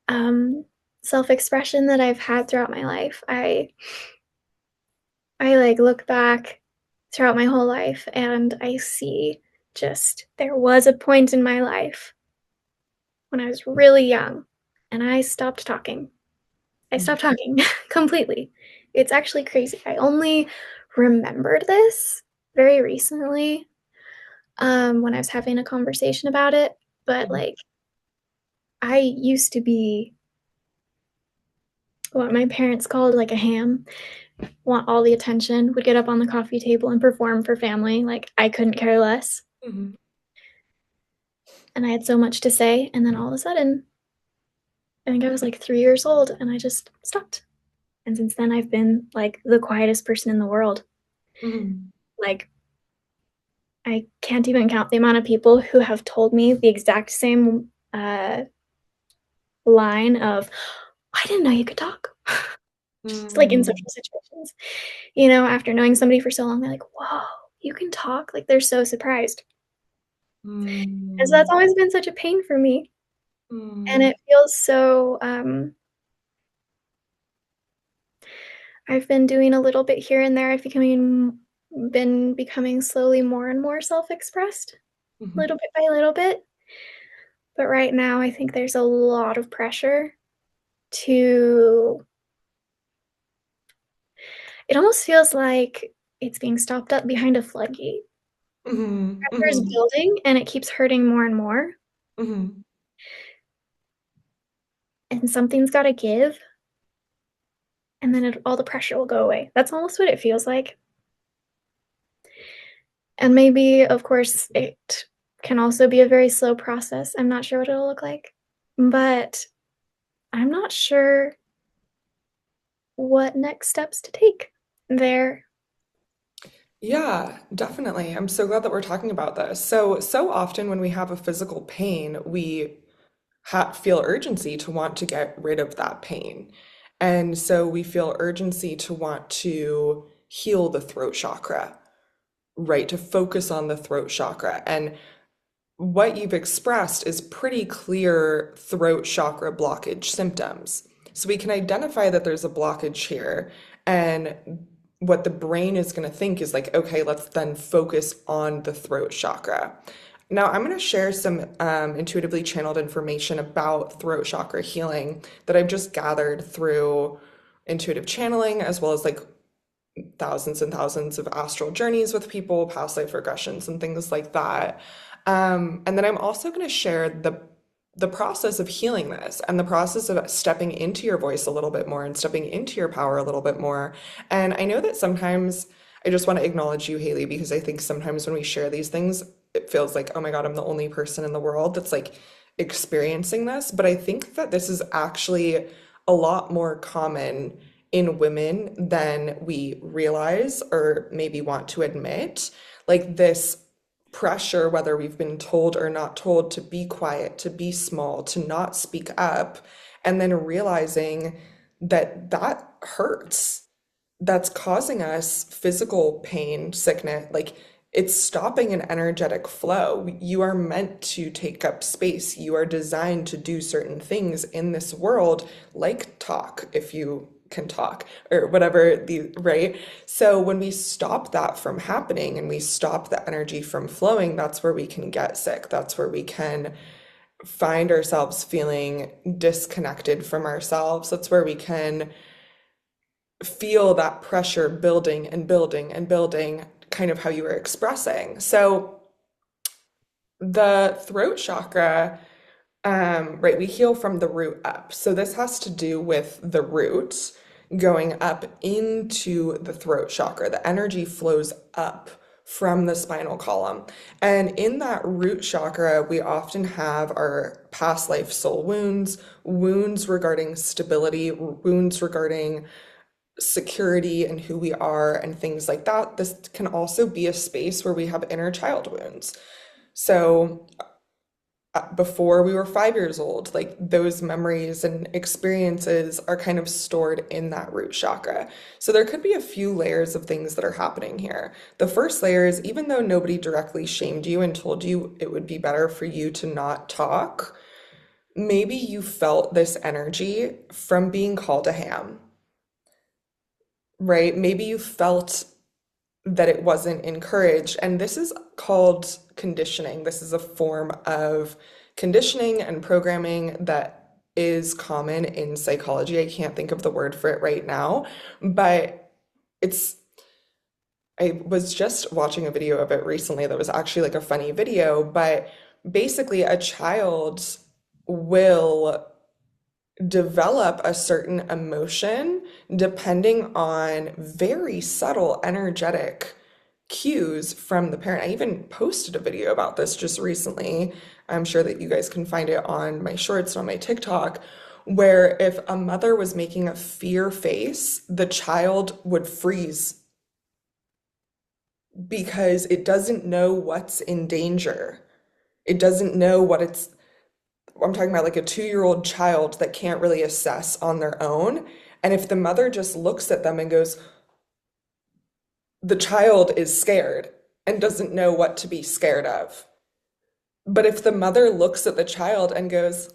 um self-expression that I've had throughout my life. I like look back throughout my whole life and I see just there was a point in my life when I was really young and I stopped talking. I stopped talking completely. It's actually crazy. I only remembered this very recently when I was having a conversation about it. But like, I used to be what my parents called like a ham, want all the attention, would get up on the coffee table and perform for family. Like, I couldn't care less. Hmm. And I had so much to say. And then all of a sudden, I think I was like 3 years old and I just stopped. And since then, I've been like the quietest person in the world. Hmm. Like, I can't even count the amount of people who have told me the exact same line of, I didn't know you could talk. Just like in Hmm. social situations, you know, after knowing somebody for so long, they're like, whoa, you can talk. Like, they're so surprised. And so Hmm. that's always been such a pain for me. And Hmm. it feels so, I've been doing a little bit here and there. Been becoming slowly more and more self-expressed, Hmm. little bit by little bit. But right now, I think there's a lot of pressure to it almost feels like it's being stopped up behind a floodgate. Hmm. Pressure is Hmm. building and it keeps hurting more and more, Hmm. and something's got to give, and then all the pressure will go away. That's almost what it feels like. And maybe, of course, it can also be a very slow process. I'm not sure what it'll look like, but I'm not sure what next steps to take there. Yeah, definitely. I'm so glad that we're talking about this. So often when we have a physical pain, we feel urgency to want to get rid of that pain. And so we feel urgency to want to heal the throat chakra, right? To focus on the throat chakra. And what you've expressed is pretty clear throat chakra blockage symptoms. So we can identify that there's a blockage here. And what the brain is going to think is like, okay, let's then focus on the throat chakra. Now, I'm going to share some intuitively channeled information about throat chakra healing that I've just gathered through intuitive channeling, as well as like thousands and thousands of astral journeys with people, past life regressions, and things like that. And then I'm also going to share the process of healing this and the process of stepping into your voice a little bit more and stepping into your power a little bit more. And I know that sometimes I just want to acknowledge you, Haley, because I think sometimes when we share these things, it feels like, oh my God, I'm the only person in the world that's like experiencing this. But I think that this is actually a lot more common in women than we realize or maybe want to admit. Like this pressure, whether we've been told or not told, to be quiet, to be small, to not speak up, and then realizing that that hurts. That's causing us physical pain, sickness, like it's stopping an energetic flow. You are meant to take up space. You are designed to do certain things in this world, like talk, if you can talk, or whatever the right. So when we stop that from happening and we stop the energy from flowing, that's where we can get sick. That's where we can find ourselves feeling disconnected from ourselves. That's where we can feel that pressure building and building and building, kind of how you were expressing. So the throat chakra, right, we heal from the root up. So this has to do with the root going up into the throat chakra. The energy flows up from the spinal column. And in that root chakra, we often have our past life soul wounds, wounds regarding stability, wounds regarding security and who we are and things like that. This can also be a space where we have inner child wounds. So before we were 5 years old, like those memories and experiences are kind of stored in that root chakra. So there could be a few layers of things that are happening here. The first layer is, even though nobody directly shamed you and told you it would be better for you to not talk, maybe you felt this energy from being called a ham, right? Maybe you felt that it wasn't encouraged. And this is called conditioning. This is a form of conditioning and programming that is common in psychology. I can't think of the word for it right now, but it's, I was just watching a video of it recently that was actually like a funny video, but basically a child will develop a certain emotion depending on very subtle energetic cues from the parent. I even posted a video about this just recently. I'm sure that you guys can find it on my shorts and on my TikTok, where if a mother was making a fear face, the child would freeze because it doesn't know what's in danger. It doesn't know what it's, I'm talking about like a 2-year-old child that can't really assess on their own. And if the mother just looks at them and goes, the child is scared and doesn't know what to be scared of. But if the mother looks at the child and goes,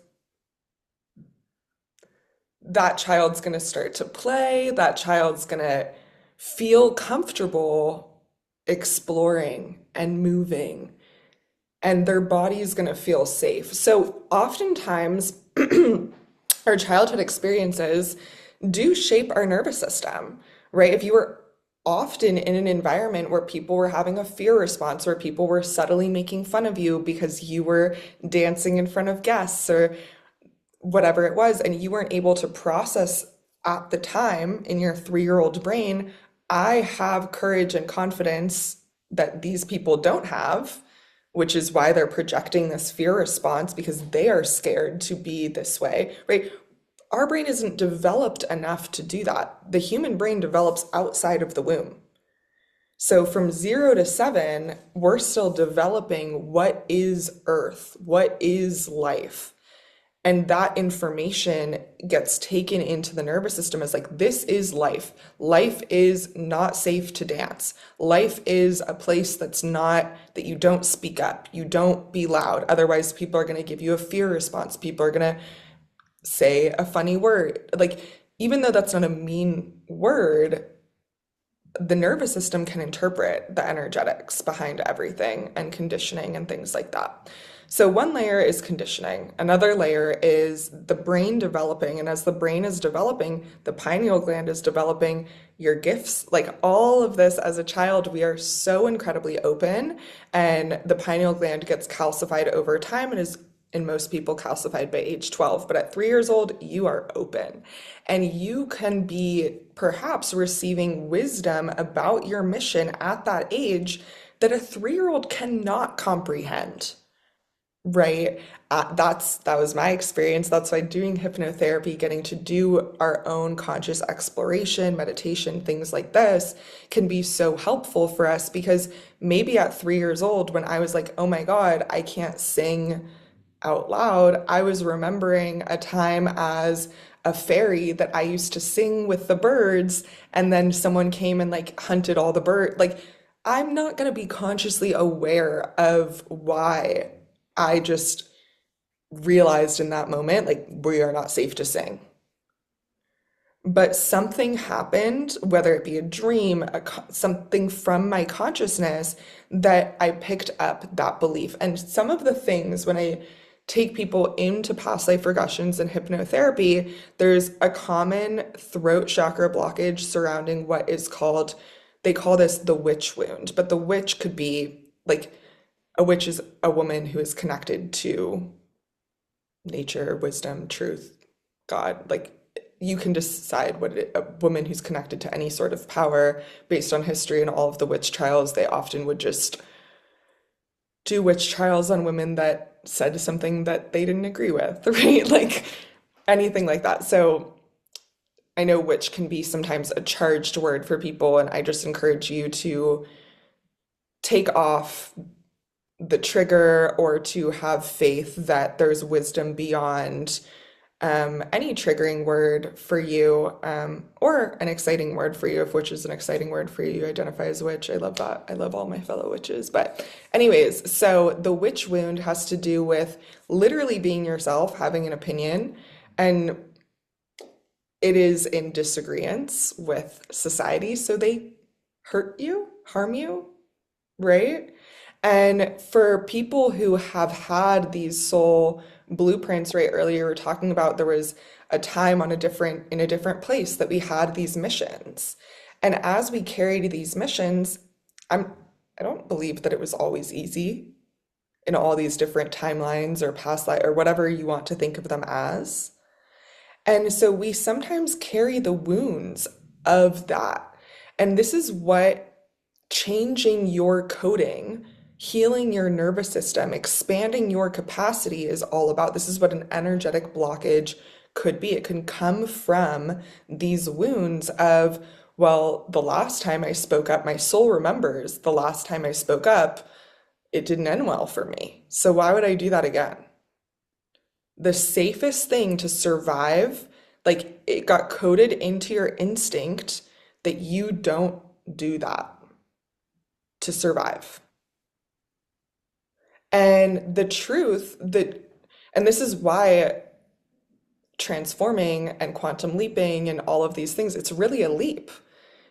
that child's going to start to play, that child's going to feel comfortable exploring and moving, and their body's going to feel safe. So oftentimes, our childhood experiences do shape our nervous system, right? If you were often in an environment where people were having a fear response, where people were subtly making fun of you because you were dancing in front of guests or whatever it was, and you weren't able to process at the time in your 3-year-old brain, I have courage and confidence that these people don't have, which is why they're projecting this fear response because they are scared to be this way, right? Our brain isn't developed enough to do that. The human brain develops outside of the womb. So from 0 to 7, we're still developing what is Earth, what is life. And that information gets taken into the nervous system as like, this is life. Life is not safe to dance. Life is a place that's not, that you don't speak up, you don't be loud. Otherwise, people are going to give you a fear response. People are going to say a funny word. Like, even though that's not a mean word, the nervous system can interpret the energetics behind everything and conditioning and things like that. So, one layer is conditioning, another layer is the brain developing. And as the brain is developing, the pineal gland is developing, your gifts, like all of this as a child, we are so incredibly open, and the pineal gland gets calcified over time and is in most people calcified by age 12, but at 3 years old, you are open. And you can be perhaps receiving wisdom about your mission at that age that a 3 year old cannot comprehend, right? That was my experience. That's why doing hypnotherapy, getting to do our own conscious exploration, meditation, things like this can be so helpful for us because maybe at 3 years old, when I was like, oh my God, I can't sing out loud, I was remembering a time as a fairy that I used to sing with the birds, and then someone came and like hunted all the birds. Like, I'm not going to be consciously aware of why I just realized in that moment, like, we are not safe to sing. But something happened, whether it be a dream, something from my consciousness that I picked up that belief. And some of the things when I take people into past life regressions and hypnotherapy, there's a common throat chakra blockage surrounding what is called, they call this the witch wound. But the witch could be like, a witch is a woman who is connected to nature, wisdom, truth, God. Like, you can decide a woman who's connected to any sort of power based on history and all of the witch trials. They often would just do witch trials on women that said something that they didn't agree with, right? Like anything like that. So I know witch can be sometimes a charged word for people, and I just encourage you to take off the trigger or to have faith that there's wisdom beyond any triggering word for you, or an exciting word for you, if witch is an exciting word for you, you identify as a witch. I love that. I love all my fellow witches. But, anyways, so the witch wound has to do with literally being yourself, having an opinion, and it is in disagreement with society. So they hurt you, harm you, right? And for people who have had these soul blueprints, right? Earlier we were talking about there was a time on a different in a different place that we had these missions. And as we carried these missions, I'm I don't believe that it was always easy in all these different timelines or past life or whatever you want to think of them as. And so we sometimes carry the wounds of that. And this is what changing your coding, healing your nervous system, expanding your capacity is all about. This is what an energetic blockage could be. It can come from these wounds of, well, the last time I spoke up, my soul remembers the last time I spoke up, it didn't end well for me. So why would I do that again? The safest thing to survive, like it got coded into your instinct that you don't do that to survive. And the truth that, and this is why transforming and quantum leaping and all of these things, it's really a leap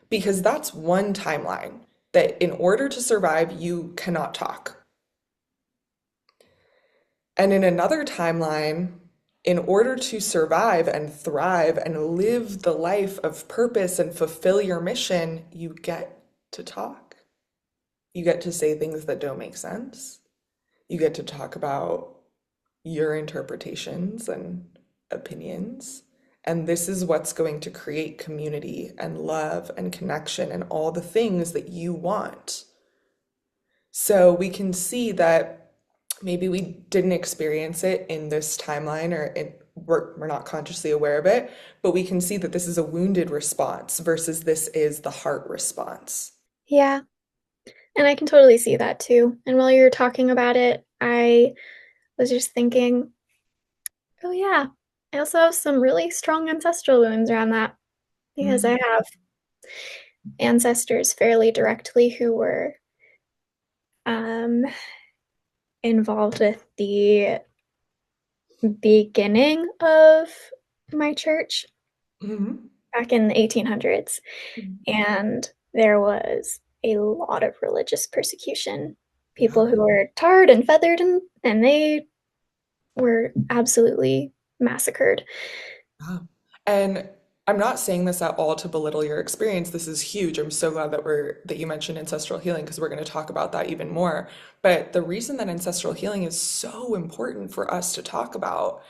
because that's one timeline that in order to survive, you cannot talk. And in another timeline, in order to survive and thrive and live the life of purpose and fulfill your mission, you get to talk. You get to say things that don't make sense. You get to talk about your interpretations and opinions. And this is what's going to create community and love and connection and all the things that you want. So we can see that maybe we didn't experience it in this timeline or we're not consciously aware of it, but we can see that this is a wounded response versus this is the heart response. Yeah. And I can totally see that too. And while you were talking about it, I was just thinking Oh, yeah. I also have some really strong ancestral wounds around that because I Mm, have ancestors fairly directly who were um, involved with the beginning of my church mhm. back in the 1800s. And there was a lot of religious persecution. Yeah. People who were tarred and feathered, and they were absolutely massacred. Yeah. And I'm not saying this at all to belittle your experience. This is huge. I'm so glad that you mentioned ancestral healing because we're going to talk about that even more. But the reason that ancestral healing is so important for us to talk about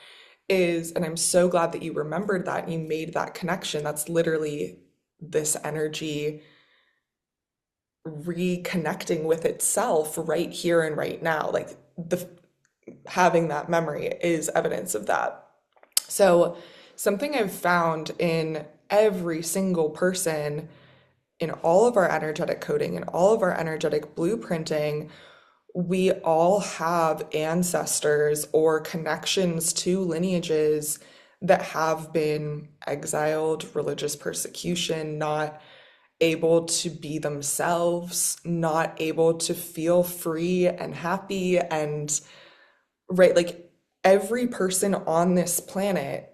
is, and I'm so glad that you remembered that and you made that connection. That's literally this energy reconnecting with itself right here and right now. Like the having that memory is evidence of that. So, something I've found in every single person, in all of our energetic coding and all of our energetic blueprinting, we all have ancestors or connections to lineages that have been exiled, religious persecution, not able to be themselves, not able to feel free and happy and right, like every person on this planet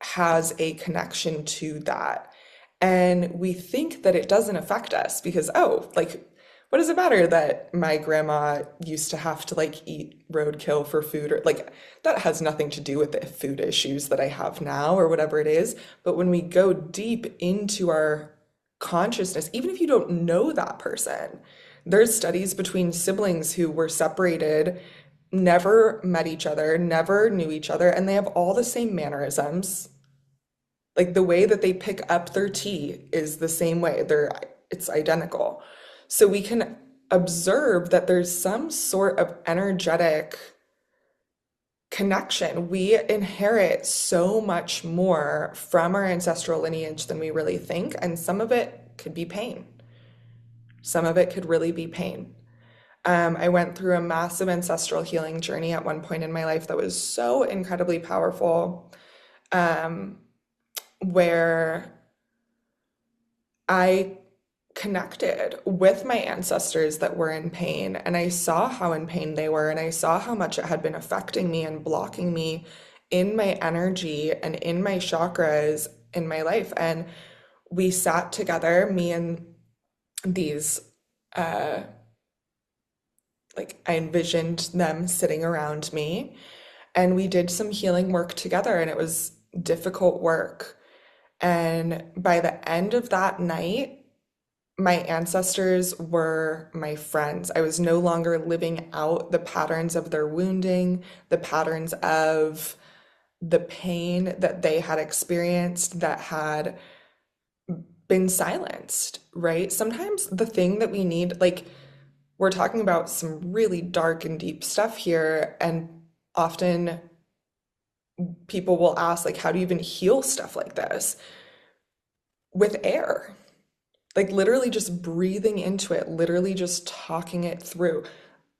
has a connection to that. And we think that it doesn't affect us because, oh, like, what does it matter that my grandma used to have to like eat roadkill for food or like that has nothing to do with the food issues that I have now or whatever it is. But when we go deep into our consciousness, even if you don't know that person, there's studies between siblings who were separated, never met each other, never knew each other, and they have all the same mannerisms. Like the way that they pick up their tea is the same way. It's identical. So we can observe that there's some sort of energetic connection. We inherit so much more from our ancestral lineage than we really think, and some of it could be pain. Some of it could really be pain. I went through a massive ancestral healing journey at one point in my life that was so incredibly powerful, where I connected with my ancestors that were in pain, and I saw how in pain they were, and I saw how much it had been affecting me and blocking me in my energy and in my chakras in my life. And we sat together, me and these like I envisioned them sitting around me and we did some healing work together and it was difficult work. And by the end of that night, my ancestors were my friends. I was no longer living out the patterns of their wounding, the patterns of the pain that they had experienced that had been silenced, right? Sometimes the thing that we need, like, we're talking about some really dark and deep stuff here, and often people will ask, like, how do you even heal stuff like this? With air. Like, literally just breathing into it, literally just talking it through.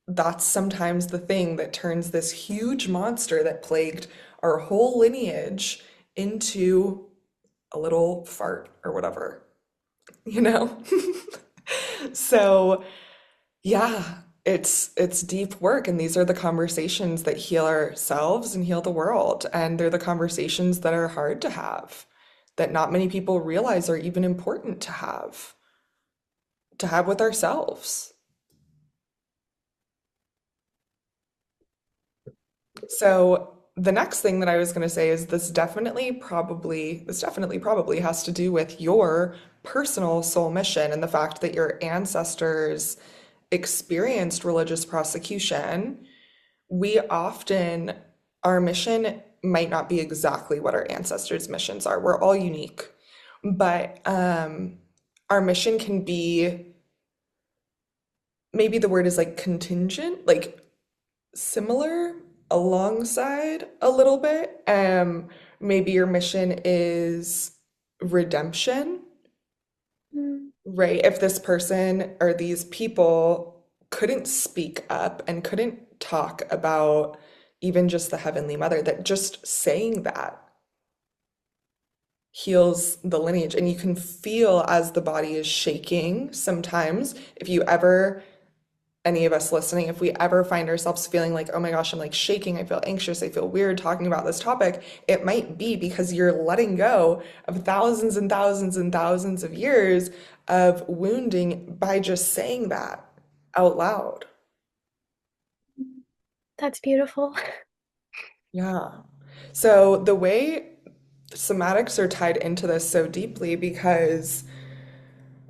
That's sometimes the thing that turns this huge monster that plagued our whole lineage into a little fart or whatever, you know? So, yeah, it's deep work and these are the conversations that heal ourselves and heal the world and they're the conversations that are hard to have that not many people realize are even important to have with ourselves. So the next thing that I was going to say is this definitely probably has to do with your personal soul mission and the fact that your ancestors experienced religious prosecution. We often, our mission might not be exactly what our ancestors' missions are. We're all unique, but our mission can be maybe the word is like contingent, like similar alongside a little bit. Maybe your mission is redemption, Mm. right? If this person or these people couldn't speak up and couldn't talk about even just the Heavenly Mother, that just saying that heals the lineage. And you can feel as the body is shaking sometimes. If you ever, any of us listening, if we ever find ourselves feeling like, oh my gosh, I'm like shaking, I feel anxious, I feel weird talking about this topic, it might be because you're letting go of thousands and thousands and thousands of years of wounding by just saying that out loud. That's beautiful. Yeah. So the way somatics are tied into this so deeply because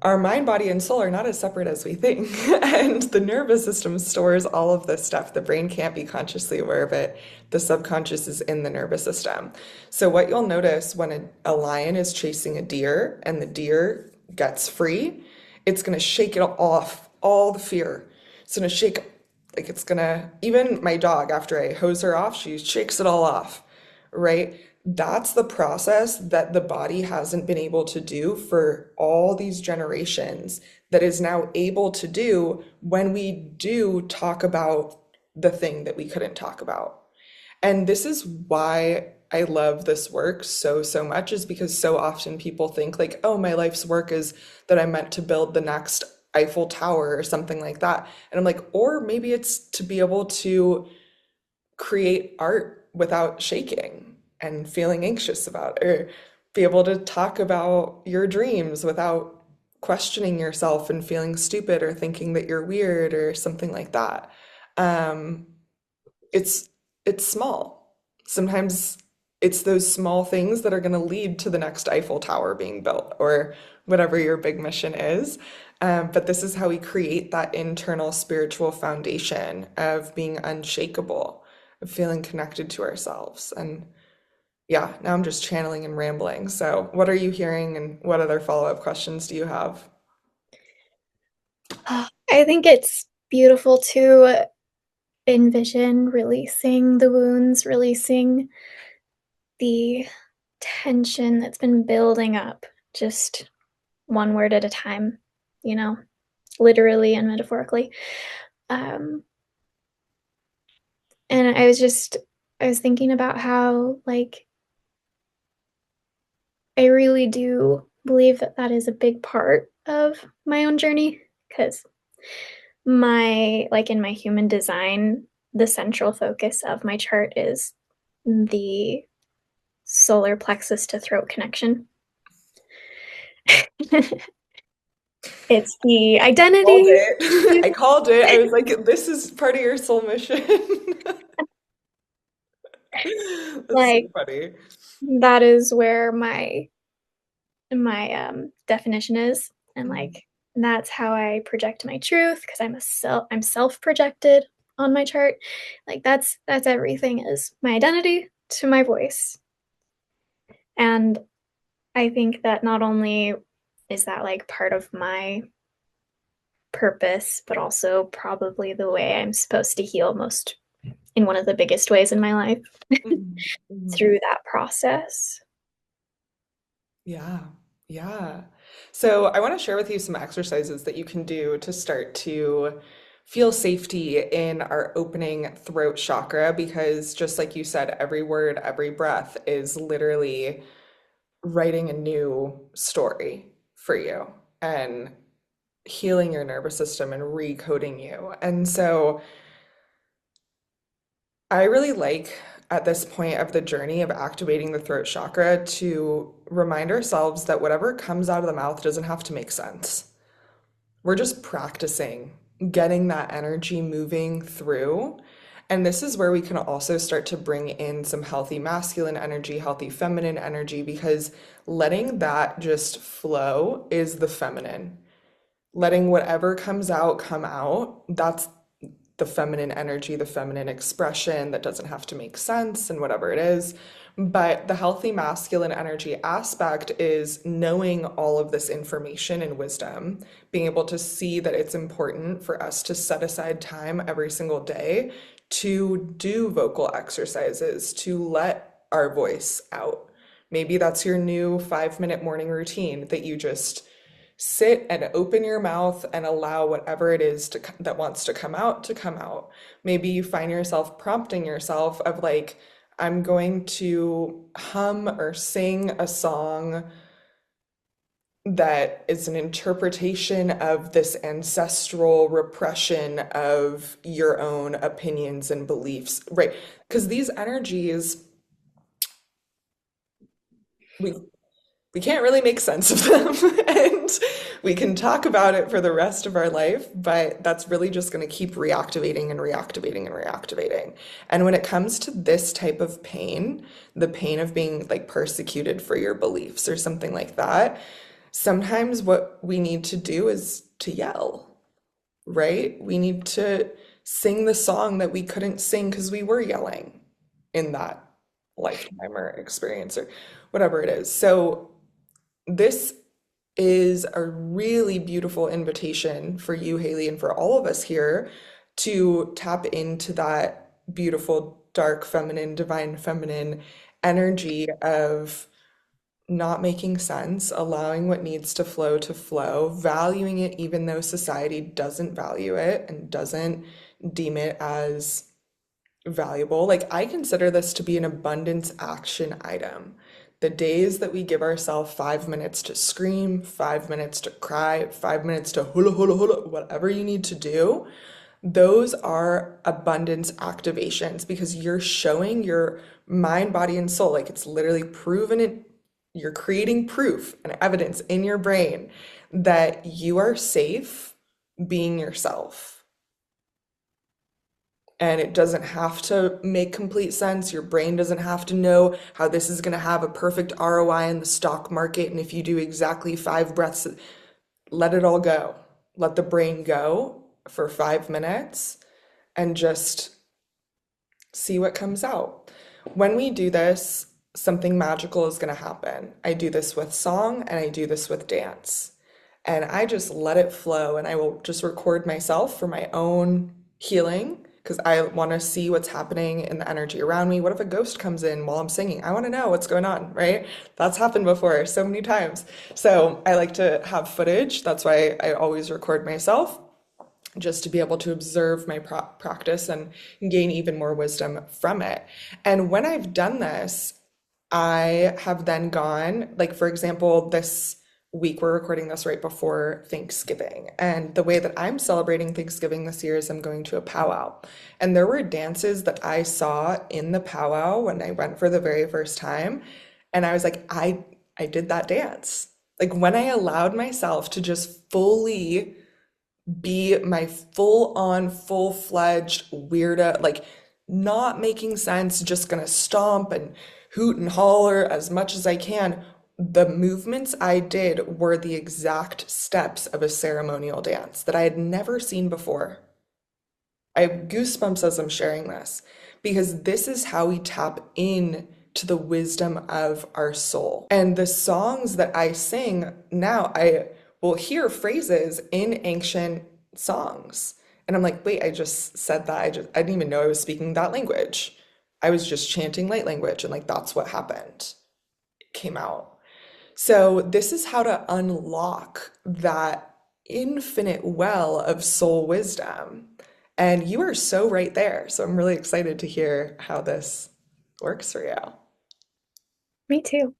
our mind, body, and soul are not as separate as we think. And the nervous system stores all of this stuff. The brain can't be consciously aware of it. The subconscious is in the nervous system. So, what you'll notice when a lion is chasing a deer and the deer gets free, it's going to shake it off, all the fear. It's going to shake, like it's going to, even my dog, after I hose her off, she shakes it all off, right? That's the process that the body hasn't been able to do for all these generations, that is now able to do when we do talk about the thing that we couldn't talk about. And this is why I love this work so, so much, is because so often people think like, oh, my life's work is that I'm meant to build the next Eiffel Tower or something like that. And I'm like, or maybe it's to be able to create art without shaking and feeling anxious about it, or be able to talk about your dreams without questioning yourself and feeling stupid or thinking that you're weird or something like that. Um, it's it's small. Sometimes it's those small things that are going to lead to the next Eiffel Tower being built or whatever your big mission is. But this is how we create that internal spiritual foundation of being unshakable, of feeling connected to ourselves. And yeah, now I'm just channeling and rambling. So, what are you hearing, and what other follow-up questions do you have? I think it's beautiful to envision releasing the wounds, releasing the tension that's been building up, just one word at a time, you know, literally and metaphorically. Um, and I was thinking about how, like, I really do believe that that is a big part of my own journey because in my human design, the central focus of my chart is the solar plexus to throat connection. It's the Called identity. it. I called it. I was like, this is part of your soul mission. That's so Like, funny. that is where my definition is, and Mhm. like that's how I project my truth because I'm self-projected on my chart. Like that's everything is my identity to my voice. And I think that not only is that like part of my purpose, but also probably the way I'm supposed to heal most in one of the biggest ways in my life Mhm. Mhm. through that process. Yeah, yeah. So I want to share with you some exercises that you can do to start to feel safety in our opening throat chakra, because just like you said, every word, every breath is literally writing a new story for you and healing your nervous system and recoding you. And so I really like at this point of the journey of activating the throat chakra to remind ourselves that whatever comes out of the mouth doesn't have to make sense. We're just practicing getting that energy moving through. And this is where we can also start to bring in some healthy masculine energy, healthy feminine energy, because letting that just flow is the feminine. Letting whatever comes out come out, that's the feminine energy, the feminine expression that doesn't have to make sense and whatever it is. But the healthy masculine energy aspect is knowing all of this information and wisdom, being able to see that it's important for us to set aside time every single day to do vocal exercises, to let our voice out. Maybe that's your new 5-minute morning routine that you just sit and open your mouth and allow whatever it is that wants to come out. Maybe you find yourself prompting yourself of like, I'm going to hum or sing a song that is an interpretation of this ancestral repression of your own opinions and beliefs, right? Because these energies, we we can't really make sense of them. And we can talk about it for the rest of our life, but that's really just going to keep reactivating and reactivating and reactivating. And when it comes to this type of pain, the pain of being like persecuted for your beliefs or something like that, sometimes what we need to do is to yell, right? We need to sing the song that we couldn't sing because we were yelling in that lifetime or experience or whatever it is. So this is a really beautiful invitation for you, Haley, and for all of us here to tap into that beautiful, dark feminine, divine feminine energy of not making sense, allowing what needs to flow, valuing it even though society doesn't value it and doesn't deem it as valuable. Like, I consider this to be an abundance action item. The days that we give ourselves 5 minutes to scream, 5 minutes to cry, 5 minutes to hula hula hula, whatever you need to do, those are abundance activations because you're showing your mind, body, and soul. Like, it's literally proven it. You're creating proof and evidence in your brain that you are safe being yourself. And it doesn't have to make complete sense. Your brain doesn't have to know how this is going to have a perfect ROI in the stock market. And if you do exactly 5 breaths, let it all go. Let the brain go for 5 minutes and just see what comes out. When we do this, something magical is going to happen. I do this with song and I do this with dance. And I just let it flow and I will just record myself for my own healing because I want to see what's happening in the energy around me. What if a ghost comes in while I'm singing? I want to know what's going on, right? That's happened before so many times. So I like to have footage. That's why I always record myself just to be able to observe my practice and gain even more wisdom from it. And when I've done this, I have then gone, like, for example, this week we're recording this right before Thanksgiving. And the way that I'm celebrating Thanksgiving this year is I'm going to a powwow. And there were dances that I saw in the powwow when I went for the very first time. And I was like, I did that dance. Like when I allowed myself to just fully be my full on, full-fledged weirda, like not making sense, just gonna stomp and hoot and holler as much as I can. The movements I did were the exact steps of a ceremonial dance that I had never seen before. I have goosebumps as I'm sharing this because this is how we tap in to the wisdom of our soul. And the songs that I sing now, I will hear phrases in ancient songs. And I'm like, wait, I just said that. I didn't even know I was speaking that language. I was just chanting light language, and like that's what happened. It came out. So this is how to unlock that infinite well of soul wisdom. And you are so right there. So I'm really excited to hear how this works for you. Me too.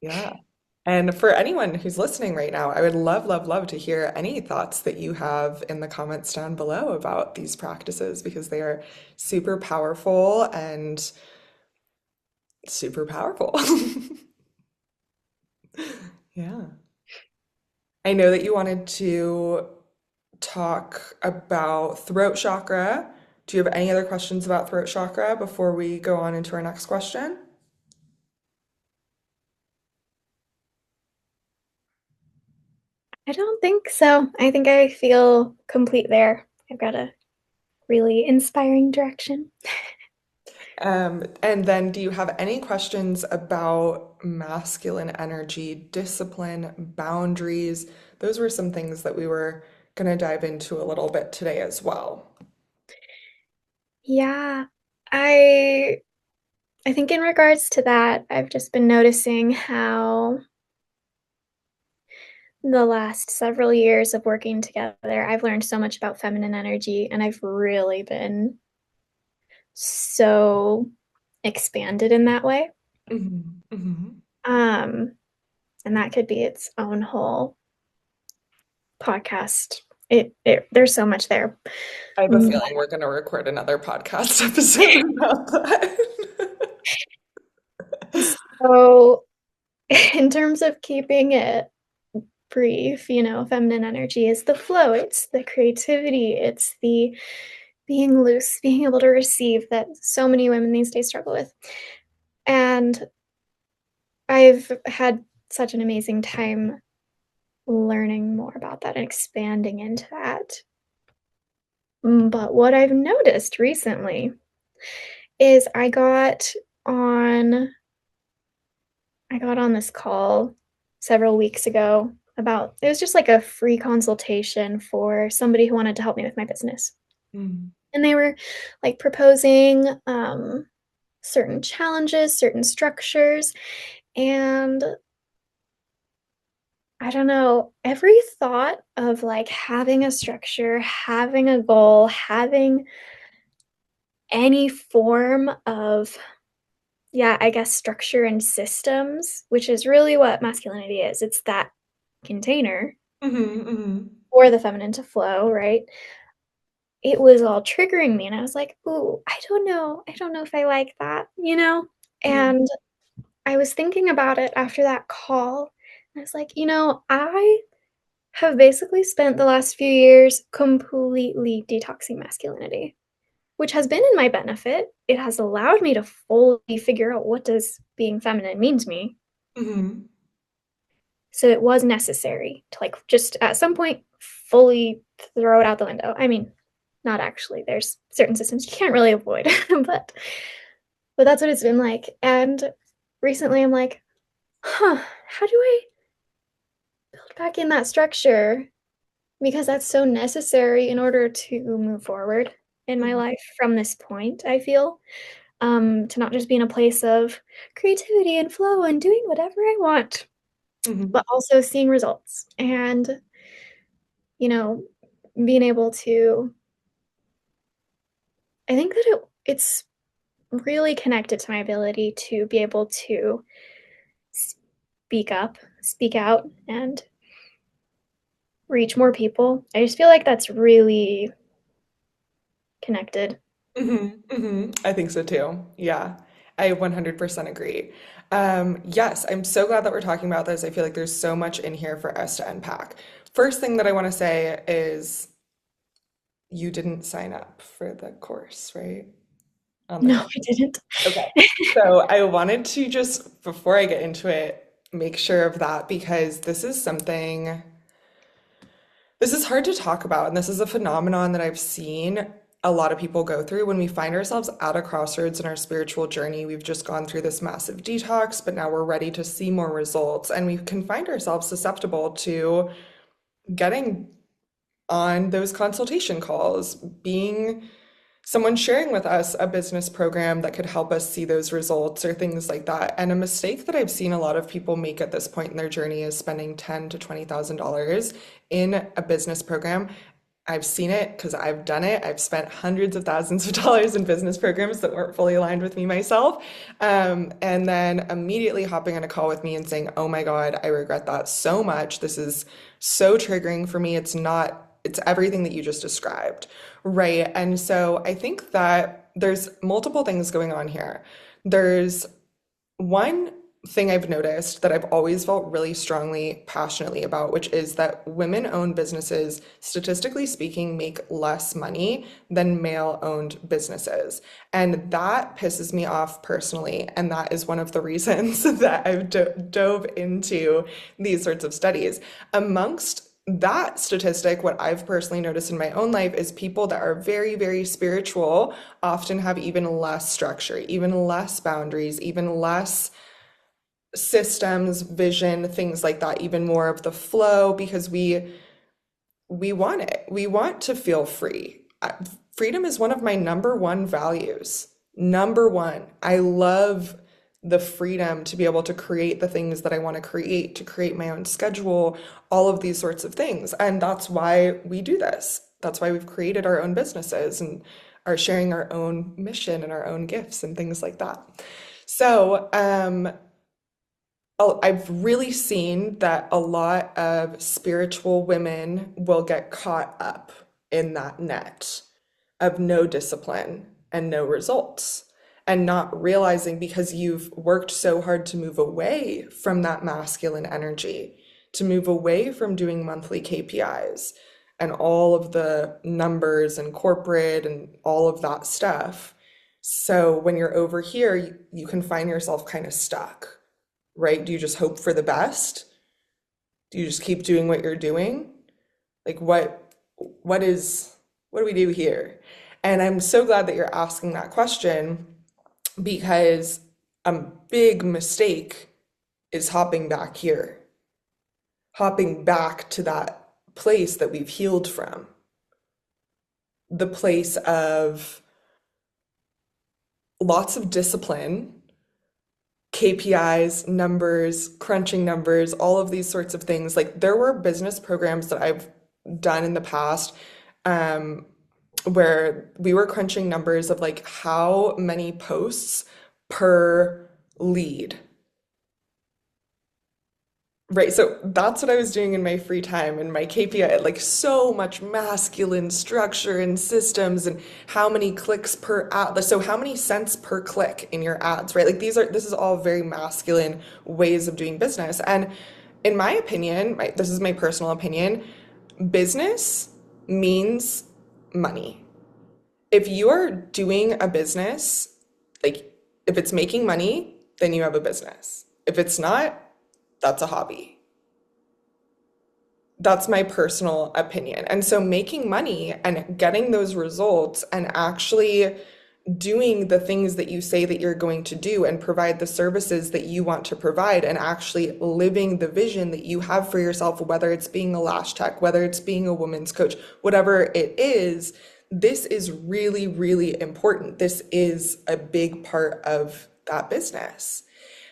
Yeah. And for anyone who's listening right now, I would love, love, love to hear any thoughts that you have in the comments down below about these practices because they are super powerful and super powerful. Yeah. I know that you wanted to talk about throat chakra. Do you have any other questions about throat chakra before we go on into our next question? I don't think so. I think I feel complete there. I've got a really inspiring direction. And then do you have any questions about masculine energy, discipline, boundaries? Those were some things that we were going to dive into a little bit today as well. Yeah, I I think in regards to that, I've just been noticing how the last several years of working together, I've learned so much about feminine energy, and I've really been so expanded in that way. Hmm. Hmm. Um, and that could be its own whole podcast. It there's so much there. I have a feeling we're going to record another podcast episode about that. So, in terms of keeping it brief, feminine energy is the flow, it's the creativity, it's the being loose, being able to receive that so many women these days struggle with. And I've had such an amazing time learning more about that and expanding into that. But what I've noticed recently is on I got on this call several weeks ago about it was just like a free consultation for somebody who wanted to help me with my business. Mm. And they were like proposing certain challenges, certain structures, and I don't know, every thought of like having a structure, having a goal, having any form of, yeah, I guess structure and systems, which is really what masculinity is. It's that container Hmm. Hmm. for the feminine to flow, right? It was all triggering me. And I was like, ooh, I don't know. I don't know if I like that? And I was thinking about it after that call. And I was like, I have basically spent the last few years completely detoxing masculinity, which has been in my benefit. It has allowed me to fully figure out what does being feminine mean to me. Hmm. So it was necessary to like just at some point fully throw it out the window. I mean, not actually. There's certain systems you can't really avoid, but that's what it's been like. And recently I'm like, how do I build back in that structure? Because that's so necessary in order to move forward in my life from this point, I feel. To not just be in a place of creativity and flow and doing whatever I want, Hmm. but also seeing results and, you know, being able to, I think that it's really connected to my ability to be able to speak up, speak out, and reach more people. I just feel like that's really connected. Hmm. Hmm. I think so too. Yeah, I 100% agree. Yes, I'm so glad that we're talking about this. I feel like there's so much in here for us to unpack. First thing that I want to say is you didn't sign up for the course, right? On the No, call. I didn't. Okay. So I wanted to just, before I get into it, make sure of that because this is hard to talk about, and this is a phenomenon that I've seen a lot of people go through when we find ourselves at a crossroads in our spiritual journey. We've just gone through this massive detox, but now we're ready to see more results, and we can find ourselves susceptible to getting on those consultation calls, being someone sharing with us a business program that could help us see those results or things like that. And a mistake that I've seen a lot of people make at this point in their journey is spending ten to $20,000 in a business program. I've seen it because I've done it. I've spent hundreds of thousands of dollars in business programs that weren't fully aligned with me myself. And then immediately hopping on a call with me and saying, oh my God, I regret that so much. This is so triggering for me. It's everything that you just described. Right. And so I think that there's multiple things going on here. There's one thing I've noticed that I've always felt really strongly, passionately about, which is that women-owned businesses, statistically speaking, make less money than male-owned businesses. And that pisses me off personally. And that is one of the reasons that I've dove into these sorts of studies. Amongst that statistic, what I've personally noticed in my own life is people that are very, very spiritual often have even less structure, even less boundaries, even less systems, vision, things like that, even more of the flow because we want it. We want to feel free. Freedom is one of my number one values. Number one. I love the freedom to be able to create the things that I want to create, to create my own schedule, all of these sorts of things. And that's why we do this. That's why we've created our own businesses and are sharing our own mission and our own gifts and things like that. So, I've really seen that a lot of spiritual women will get caught up in that net of no discipline and no results, and not realizing because you've worked so hard to move away from that masculine energy, to move away from doing monthly KPIs and all of the numbers and corporate and all of that stuff. So when you're over here, you can find yourself kind of stuck, right? Do you just hope for the best? Do you just keep doing what you're doing? Like what do we do here? And I'm so glad that you're asking that question because a big mistake is hopping back here, hopping back to that place that we've healed from, the place of lots of discipline, KPIs, numbers, crunching numbers, all of these sorts of things. Like there were business programs that I've done in the past, um, where we were crunching numbers of like how many posts per lead. Right, so that's what I was doing in my free time and my KPI, like so much masculine structure and systems and how many clicks per ad, so how many cents per click in your ads, right? Like this is all very masculine ways of doing business. And in my opinion, this is my personal opinion, business means money. If you are doing a business, like if it's making money, then you have a business. If it's not, that's a hobby. That's my personal opinion. And so making money and getting those results and actually doing the things that you say that you're going to do and provide the services that you want to provide and actually living the vision that you have for yourself, whether it's being a lash tech, whether it's being a woman's coach, whatever it is, this is really, really important. This is a big part of that business.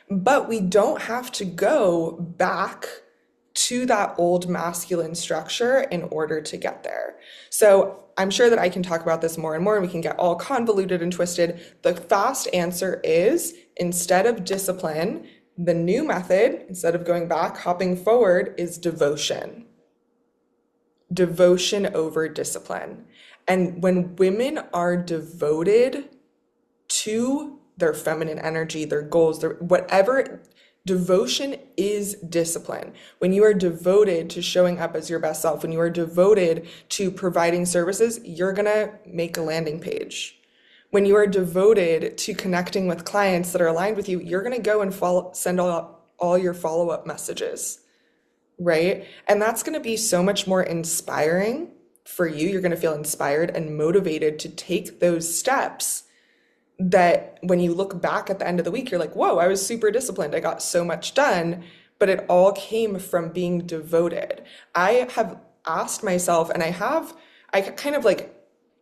But we don't have to go back to that old masculine structure in order to get there. So I'm sure that I can talk about this more and more, and we can get all convoluted and twisted. The fast answer is instead of discipline, the new method, instead of going back, hopping forward, is devotion. Devotion over discipline. And when women are devoted to their feminine energy, their goals, their whatever, devotion is discipline. When you are devoted to showing up as your best self, when you are devoted to providing services, you're gonna make a landing page. When you are devoted to connecting with clients that are aligned with you, you're gonna go and send all your follow-up messages, right? And that's gonna be so much more inspiring for you. You're gonna feel inspired and motivated to take those steps that when you look back at the end of the week, you're like, whoa, I was super disciplined. I got so much done, but it all came from being devoted. I have asked myself, and I kind of like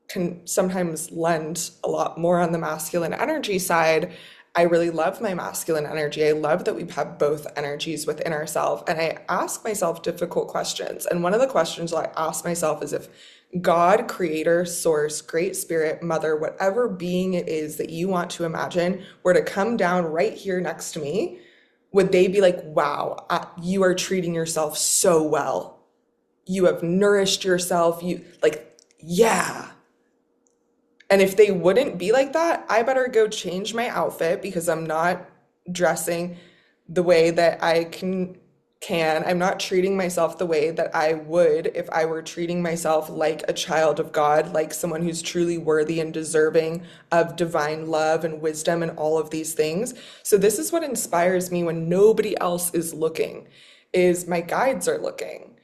can sometimes lend a lot more on the masculine energy side. I really love my masculine energy. I love that we have both energies within ourselves. And I ask myself difficult questions. And one of the questions I ask myself is if God, creator, source, great spirit, mother, whatever being it is that you want to imagine were to come down right here next to me, would they be like, wow, you are treating yourself so well. You have nourished yourself. You like, yeah. And if they wouldn't be like that, I better go change my outfit because I'm not dressing the way that I can. I'm not treating myself the way that I would if I were treating myself like a child of God, like someone who's truly worthy and deserving of divine love and wisdom and all of these things. So this is what inspires me when nobody else is looking, is my guides are looking.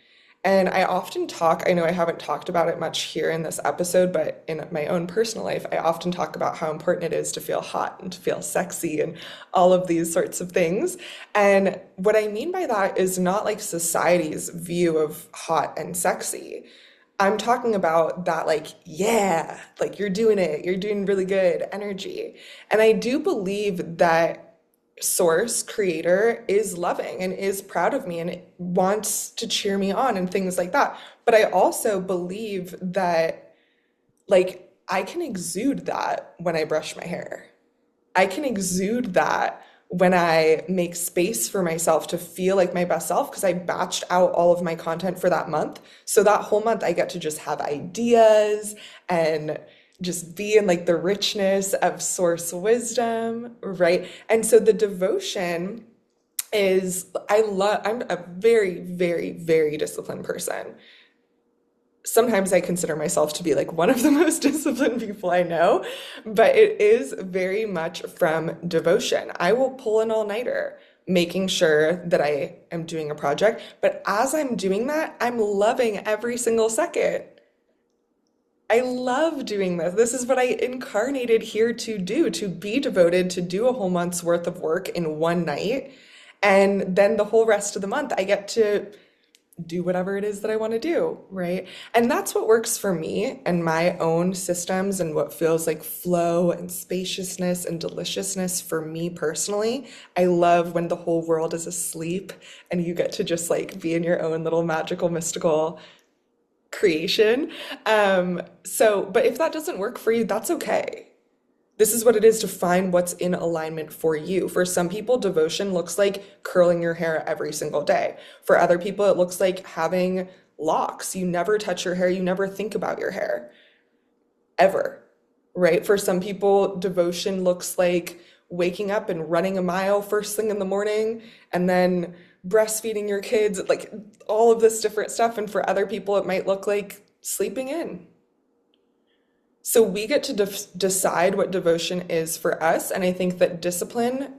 And I often talk, I know I haven't talked about it much here in this episode, but in my own personal life, I often talk about how important it is to feel hot and to feel sexy and all of these sorts of things. And what I mean by that is not like society's view of hot and sexy. I'm talking about that, like, yeah, like you're doing it, you're doing really good energy. And I do believe that source creator is loving and is proud of me and wants to cheer me on and things like that. But I also believe that like I can exude that when I brush my hair. I can exude that when I make space for myself to feel like my best self because I batched out all of my content for that month. So that whole month I get to just have ideas and just be in like the richness of source wisdom, right? And so the devotion is I'm a very, very, very disciplined person. Sometimes I consider myself to be like one of the most disciplined people I know, but it is very much from devotion. I will pull an all-nighter, making sure that I am doing a project, but as I'm doing that, I'm loving every single second. I love doing this. This is what I incarnated here to do, to be devoted, to do a whole month's worth of work in one night. And then the whole rest of the month, I get to do whatever it is that I want to do, right? And that's what works for me and my own systems and what feels like flow and spaciousness and deliciousness for me personally. I love when the whole world is asleep and you get to just like be in your own little magical, mystical creation. But if that doesn't work for you, that's okay. This is what it is to find what's in alignment for you. For some people, devotion looks like curling your hair every single day. For other people, it looks like having locks. You never touch your hair, you never think about your hair, ever, right? For some people, devotion looks like waking up and running a mile first thing in the morning and then breastfeeding your kids, like all of this different stuff. And for other people, it might look like sleeping in. So we get to decide what devotion is for us. And I think that discipline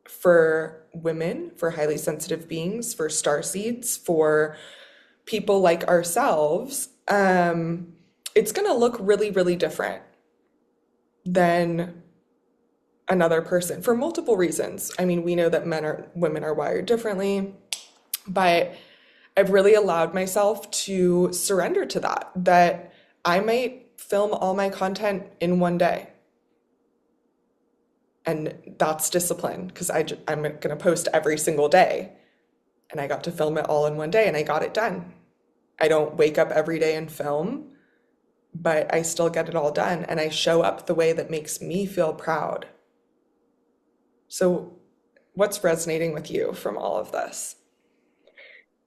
for women, for highly sensitive beings, for star seeds, for people like ourselves, it's going to look really, really different than another person for multiple reasons. I mean, we know that women are wired differently, but I've really allowed myself to surrender to that I might film all my content in one day. And that's discipline because I'm going to post every single day. And I got to film it all in one day and I got it done. I don't wake up every day and film, but I still get it all done. And I show up the way that makes me feel proud. So, what's resonating with you from all of this?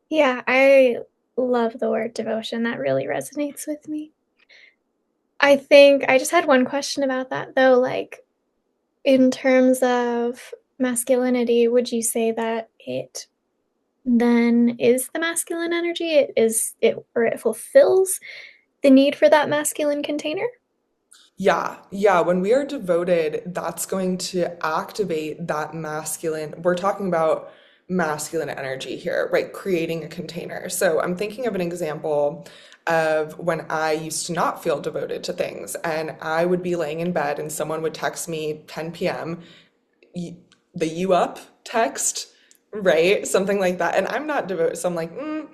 Yeah, I love the word devotion. That really resonates with me. I think I just had one question about that though. Like, in terms of masculinity, would you say that it then is the masculine energy? It is it or it fulfills the need for that masculine container? Yeah, yeah. When we are devoted, that's going to activate that masculine. We're talking about masculine energy here, right? Creating a container. So I'm thinking of an example of when I used to not feel devoted to things, and I would be laying in bed and someone would text me 10 p.m., the you up text, right? Something like that. And I'm not devoted. So I'm like,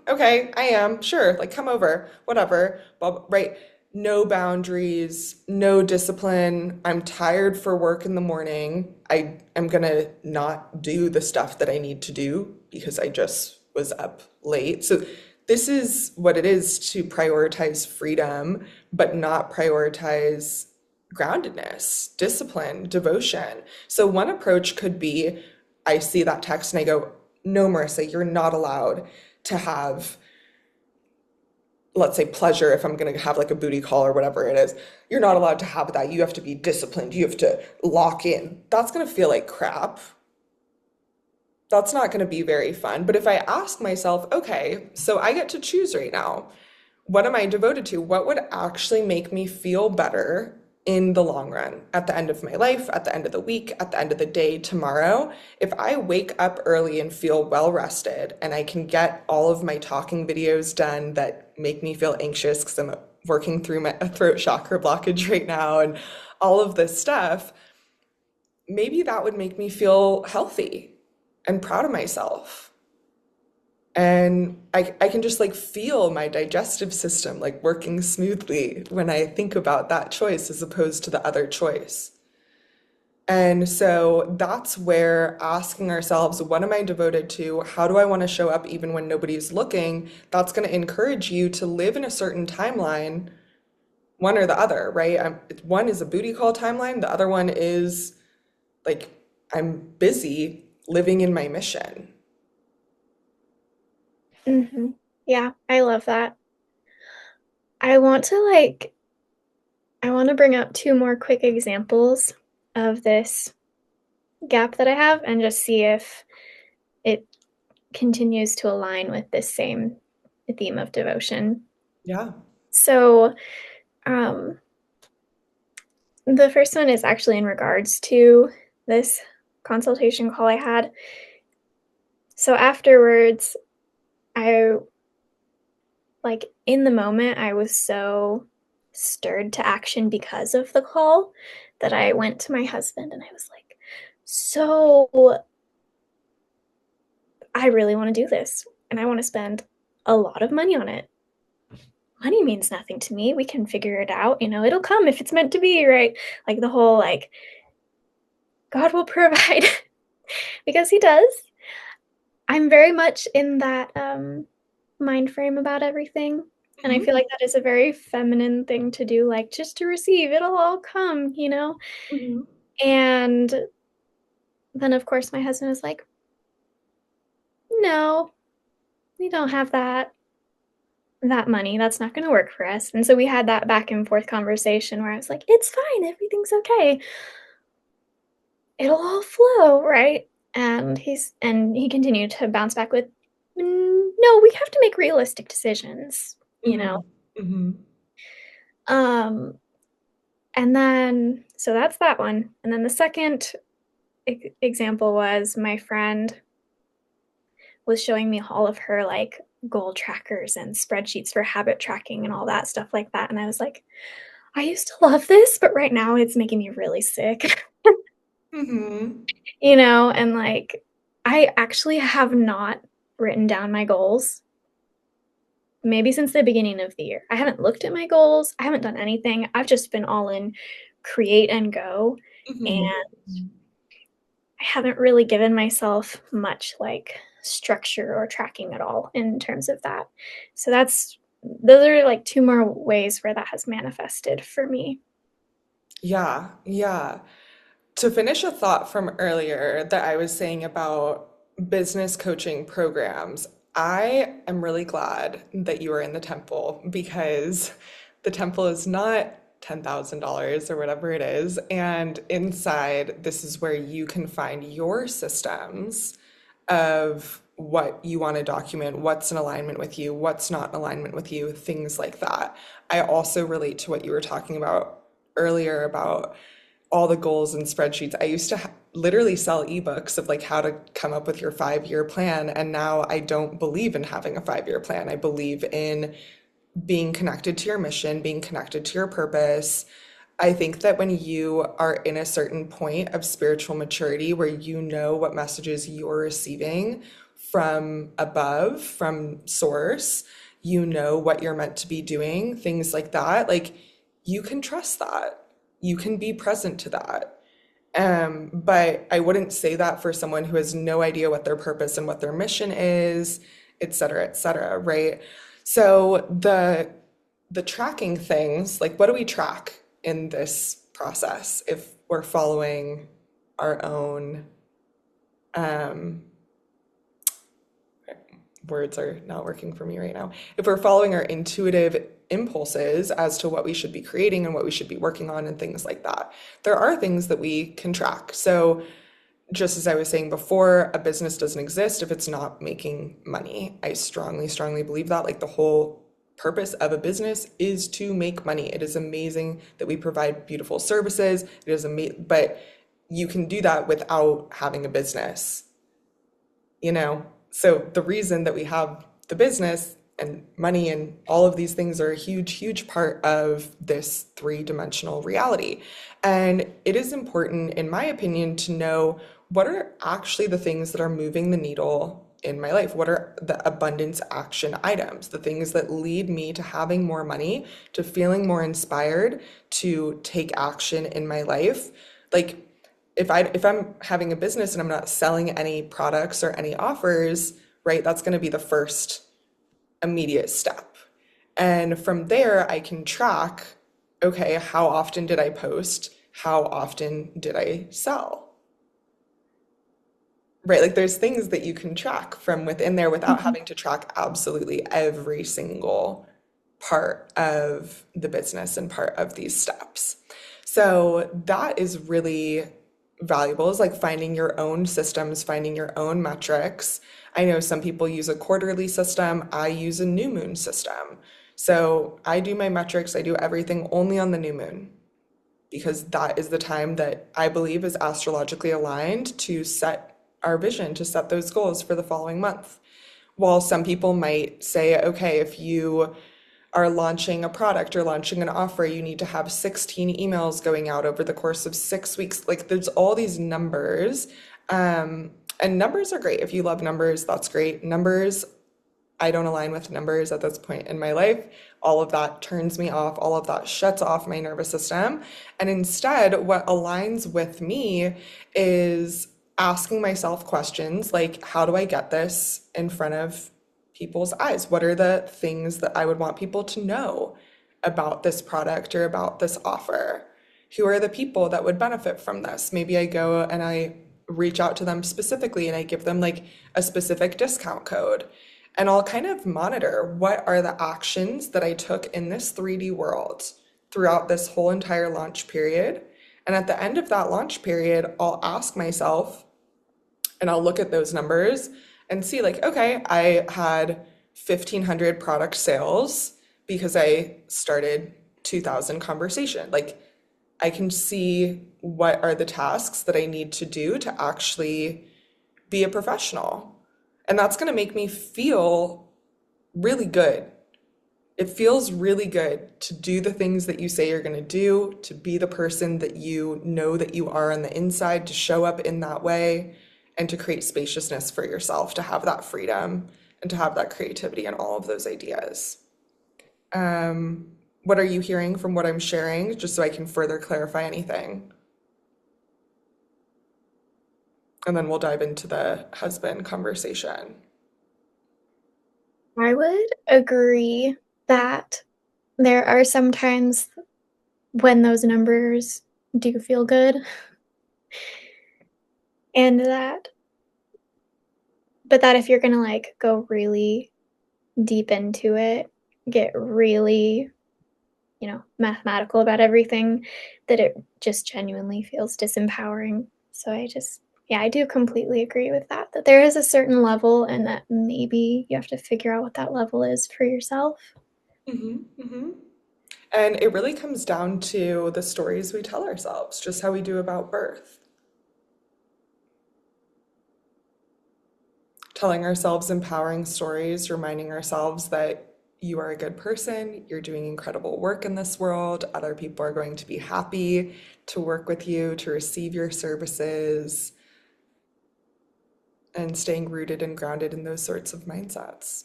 okay, I am. Sure. Like, come over, whatever. Right? No boundaries, no discipline. I'm tired for work in the morning. I am gonna not do the stuff that I need to do because I just was up late. So this is what it is to prioritize freedom, but not prioritize groundedness, discipline, devotion. So one approach could be I see that text and I go, no, Marissa, you're not allowed to have, let's say, pleasure if I'm going to have like a booty call or whatever it is. You're not allowed to have that. You have to be disciplined. You have to lock in. That's going to feel like crap. That's not going to be very fun. But if I ask myself, okay, so I get to choose right now. What am I devoted to? What would actually make me feel better in the long run, at the end of my life, at the end of the week, at the end of the day, tomorrow? If I wake up early and feel well rested and I can get all of my talking videos done that make me feel anxious because I'm working through my throat chakra blockage right now and all of this stuff, maybe that would make me feel healthy and proud of myself. And I can just like feel my digestive system like working smoothly when I think about that choice as opposed to the other choice. And so that's where asking ourselves, what am I devoted to? How do I want to show up even when nobody's looking? That's going to encourage you to live in a certain timeline, one or the other, right? One is a booty call timeline, the other one is like I'm busy living in my mission. Yeah, I love that. I want to I want to bring up two more quick examples of this gap that I have and just see if it continues to align with this same theme of devotion. Yeah. So, um, the first one is actually in regards to this consultation call I had. So afterwards, I in the moment, I was so stirred to action because of the call that I went to my husband and I was like, so I really want to do this and I want to spend a lot of money on it. Money means nothing to me. We can figure it out. It'll come if it's meant to be, right? Like the whole God will provide because he does. I'm very much in that mind frame about everything. And I Hmm. feel like that is a very feminine thing to do, like just to receive, it'll all come. Hmm. And then, of course, my husband was like, no, we don't have that money. That's not going to work for us. And so we had that back and forth conversation where I was like, it's fine. Everything's okay. It'll all flow, right? And he continued to bounce back with, no, we have to make realistic decisions, you know? Hmm. Hmm. Um, and then, so that's that one. And then the second example was my friend was showing me all of her goal trackers and spreadsheets for habit tracking and all that stuff like that. And I was like, I used to love this, but right now it's making me really sick, Hmm. and I actually have not written down my goals maybe since the beginning of the year. I haven't looked at my goals. I haven't done anything. I've just been all in create and go. And Hmm. I haven't really given myself much structure or tracking at all in terms of that. So those are two more ways where that has manifested for me. Yeah, yeah. To finish a thought from earlier that I was saying about business coaching programs, I am really glad that you are in the temple because the temple is not $10,000 or whatever it is. And inside, this is where you can find your systems of what you want to document, what's in alignment with you, what's not in alignment with you, things like that. I also relate to what you were talking about earlier about all the goals and spreadsheets. I used to literally sell ebooks of like how to come up with your 5 year plan. And now I don't believe in having a 5 year plan. I believe in being connected to your mission, being connected to your purpose. I think that when you are in a certain point of spiritual maturity where you know what messages you're receiving from above, from source, you know what you're meant to be doing, things like that, like you can trust that. You can be present to that. But I wouldn't say that for someone who has no idea what their purpose and what their mission is, et cetera, right? So the tracking things, like what do we track in this process if we're following our own um, words are not working for me right now. If we're following our intuitive impulses as to what we should be creating and what we should be working on and things like that, there are things that we can track. So just as I was saying before, a business doesn't exist if it's not making money. I strongly, strongly believe that. Like the whole purpose of a business is to make money. It is amazing that we provide beautiful services. It is amazing, but you can do that without having a business, you know? So the reason that we have the business and money and all of these things are a huge, huge part of this three-dimensional reality. And it is important, in my opinion, to know what are actually the things that are moving the needle in my life? What are the abundance action items, the things that lead me to having more money, to feeling more inspired to take action in my life? Like if I'm having a business and I'm not selling any products or any offers, right, that's going to be the first immediate step. And from there, I can track, okay, how often did I post? How often did I sell? Right? Like there's things that you can track from within there without Mhm. having to track absolutely every single part of the business and part of these steps. So that is really valuable, is like finding your own systems, finding your own metrics. I know some people use a quarterly system. I use a new moon system. So I do my metrics, I do everything only on the new moon because that is the time that I believe is astrologically aligned to set our vision, to set those goals for the following month. While some people might say, okay, if you are launching a product or launching an offer, you need to have 16 emails going out over the course of 6 weeks. Like there's all these numbers. And numbers are great. If you love numbers, that's great. Numbers, I don't align with numbers at this point in my life. All of that turns me off. All of that shuts off my nervous system. And instead, what aligns with me is asking myself questions like, how do I get this in front of people's eyes? What are the things that I would want people to know about this product or about this offer? Who are the people that would benefit from this? Maybe I go and I reach out to them specifically and I give them like a specific discount code. And I'll kind of monitor what are the actions that I took in this 3D world throughout this whole entire launch period. And at the end of that launch period, I'll ask myself, and I'll look at those numbers and see, like, okay, I had 1,500 product sales because I started 2,000 conversation. Like, I can see what are the tasks that I need to do to actually be a professional. And that's going to make me feel really good. It feels really good to do the things that you say you're going to do, to be the person that you know that you are on the inside, to show up in that way, and to create spaciousness for yourself, to have that freedom and to have that creativity and all of those ideas. What are you hearing from what I'm sharing, just so I can further clarify anything? And then we'll dive into the husband conversation. I would agree that there are some times when those numbers do feel good, and that, but that if you're gonna like go really deep into it, get really, mathematical about everything, that it just genuinely feels disempowering. So yeah, I do completely agree with that, that there is a certain level and that maybe you have to figure out what that level is for yourself. Hmm, hmm. And it really comes down to the stories we tell ourselves, just how we do about birth. Telling ourselves empowering stories, reminding ourselves that you are a good person, you're doing incredible work in this world, other people are going to be happy to work with you, to receive your services, and staying rooted and grounded in those sorts of mindsets.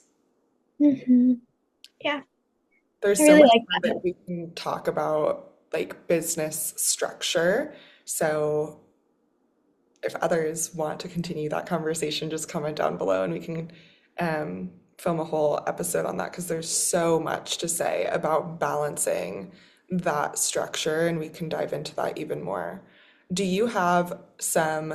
Hmm. Yeah, There's I so really much like more that. that we can talk about, like business structure. So if others want to continue that conversation, just comment down below and we can film a whole episode on that because there's so much to say about balancing that structure and we can dive into that even more. Do you have some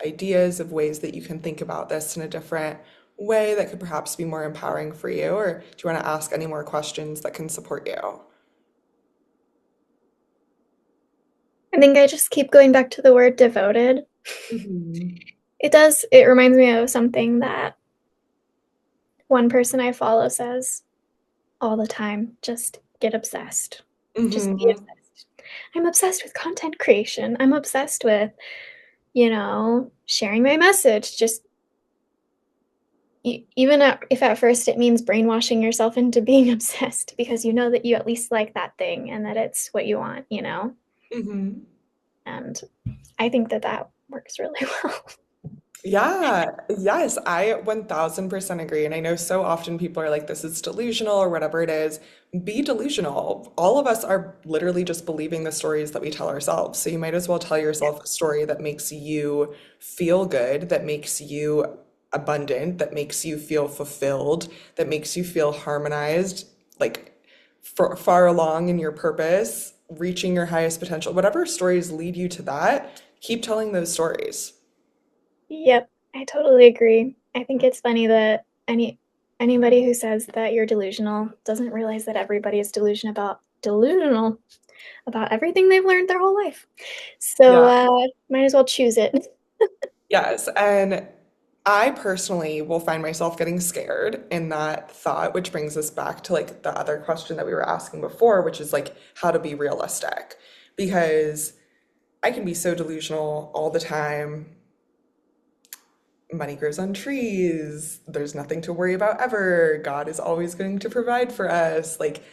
ideas of ways that you can think about this in a different way that could perhaps be more empowering for you? Or do you want to ask any more questions that can support you? I think I just keep going back to the word devoted. Mhm. It reminds me of something that one person I follow says all the time: just get obsessed. Just be Mhm. obsessed. I'm obsessed with content creation. I'm obsessed with, sharing my message. Just even if at first it means brainwashing yourself into being obsessed because you know that you at least like that thing and that it's what you want. Mhm. And I think that that works really well. Yeah, yes, I 1000% agree. And I know so often people are like, this is delusional or whatever it is. Be delusional. All of us are literally just believing the stories that we tell ourselves. So you might as well tell yourself a story that makes you feel good, that makes you abundant, that makes you feel fulfilled, that makes you feel harmonized, like far along in your purpose, reaching your highest potential. Whatever stories lead you to that, keep telling those stories. Yep, I totally agree. I think it's funny that anybody who says that you're delusional doesn't realize that everybody is delusional about everything they've learned their whole life. So Yeah. might as well choose it. Yes, and I personally will find myself getting scared in that thought, which brings us back to like the other question that we were asking before, which is like how to be realistic. Because I can be so delusional all the time. Money grows on trees. There's nothing to worry about ever. God is always going to provide for us. Like,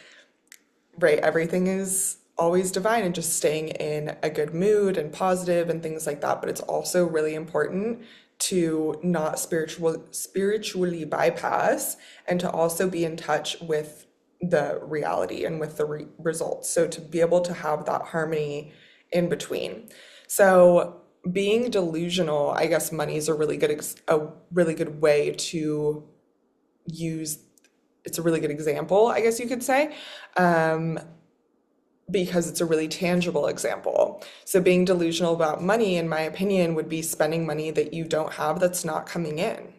right, everything is always divine and just staying in a good mood and positive and things like that. But it's also really important to not spiritually bypass and to also be in touch with the reality and with the results. So to be able to have that harmony in between. So being delusional, I guess money is a really good a really good way to use. It's a really good example, I guess you could say. Um, because it's a really tangible example. So being delusional about money, in my opinion, would be spending money that you don't have that's not coming in.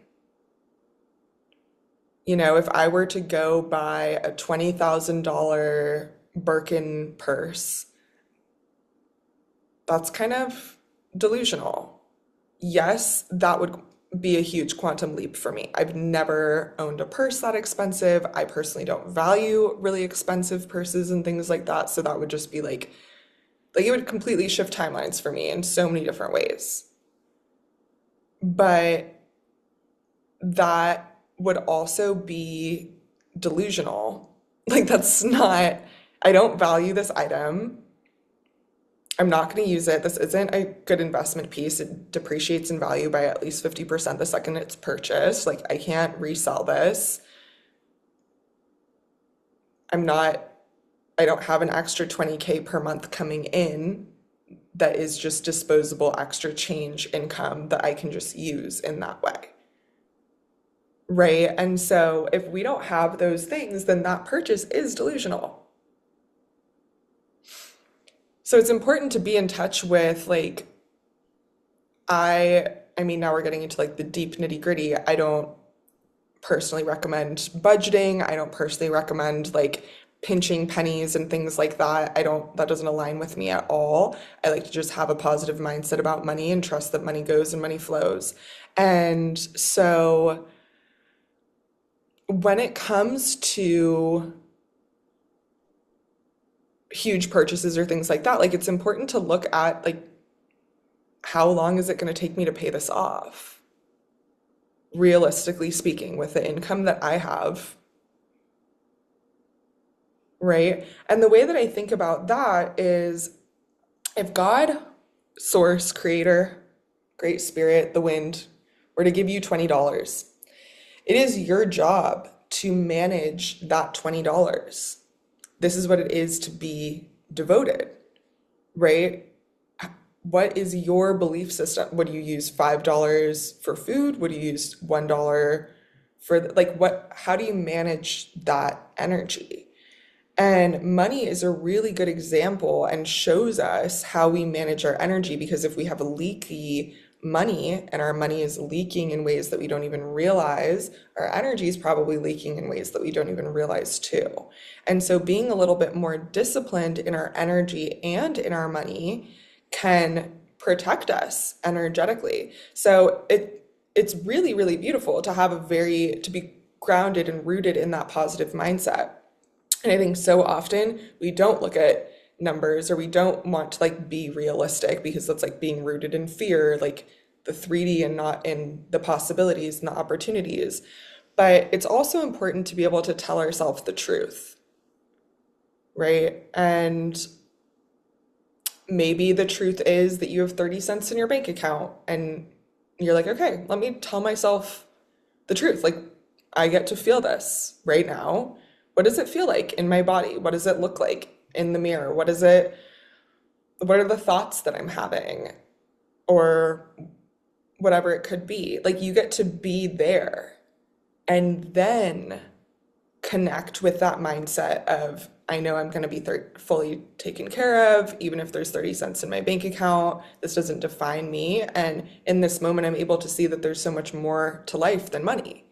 You know, if I were to go buy a $20,000 Birkin purse, that's kind of delusional. Yes, that would be a huge quantum leap for me. I've never owned a purse that expensive. I personally don't value really expensive purses and things like that. So that would just be like it would completely shift timelines for me in so many different ways. But that would also be delusional. Like that's not, I don't value this item. I'm not going to use it. This isn't a good investment piece. It depreciates in value by at least 50% the second it's purchased. Like I can't resell this. I'm not, I don't have an extra 20K per month coming in that is just disposable extra change income that I can just use in that way. Right. And so if we don't have those things, then that purchase is delusional. So it's important to be in touch with like I mean now we're getting into like the deep nitty-gritty. I don't personally recommend budgeting. I don't personally recommend like pinching pennies and things like that. I don't, that doesn't align with me at all. I like to just have a positive mindset about money and trust that money goes and money flows. And so when it comes to huge purchases or things like that, like it's important to look at like how long is it going to take me to pay this off? Realistically speaking, with the income that I have, right? And the way that I think about that is if God, source, creator, great spirit, the wind, were to give you $20, it is your job to manage that $20. This is what it is to be devoted, right? What is your belief system? Would you use $5 for food? Would you use $1 for like what, how do you manage that energy? And money is a really good example and shows us how we manage our energy because if we have a leaky money and our money is leaking in ways that we don't even realize, our energy is probably leaking in ways that we don't even realize too. And so being a little bit more disciplined in our energy and in our money can protect us energetically. So it's really, really beautiful to have a very to be grounded and rooted in that positive mindset. And I think so often we don't look at numbers or we don't want to like be realistic because that's like being rooted in fear, like the 3D and not in the possibilities and the opportunities. But it's also important to be able to tell ourselves the truth, right? And maybe the truth is that you have 30 cents in your bank account and You're like, okay, let me tell myself the truth. Like, I get to feel this right now. What does it feel like in my body? What does it look like in the mirror? What are the thoughts that I'm having? Or whatever it could be. Like, you get to be there and then connect with that mindset of, I know I'm going to be fully taken care of, even if there's 30 cents in my bank account. This doesn't define me. And in this moment, I'm able to see that there's so much more to life than money,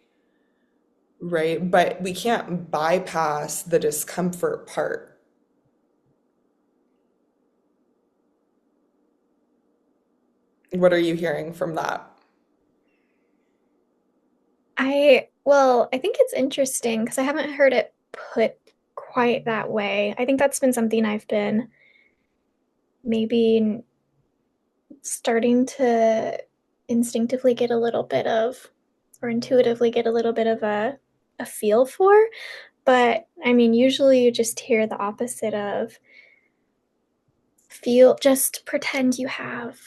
right? But we can't bypass the discomfort part. What are you hearing from that? I think it's interesting because I haven't heard it put quite that way. I think that's been something I've been maybe starting to instinctively get a little bit of, or intuitively get a little bit of a feel for. But I mean, usually you just hear the opposite of feel, just pretend you have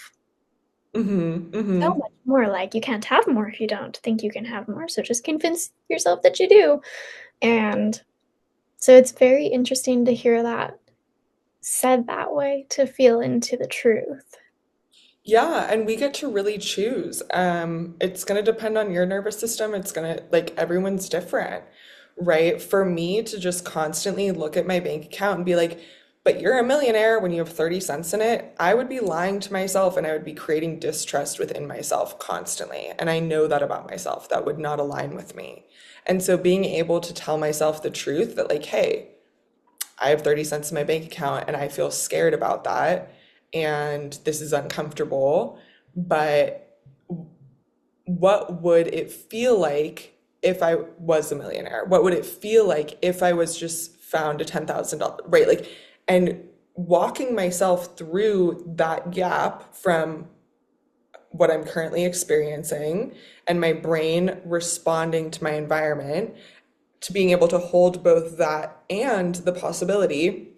Mm-hmm, so mm-hmm. much more. Like, you can't have more if you don't think you can have more. So just convince yourself that you do. And so it's very interesting to hear that said that way, to feel into the truth. Yeah, and we get to really choose. It's going to depend on your nervous system. It's going to, like, everyone's different, right? For me to just constantly look at my bank account and be like, but you're a millionaire when you have 30 cents in it, I would be lying to myself and I would be creating distrust within myself constantly. And I know that about myself. That would not align with me. And so being able to tell myself the truth that, like, hey, I have 30 cents in my bank account and I feel scared about that. And this is uncomfortable. But what would it feel like if I was a millionaire? What would it feel like if I was just found a $10,000, right? Like, and walking myself through that gap from what I'm currently experiencing and my brain responding to my environment, to being able to hold both that and the possibility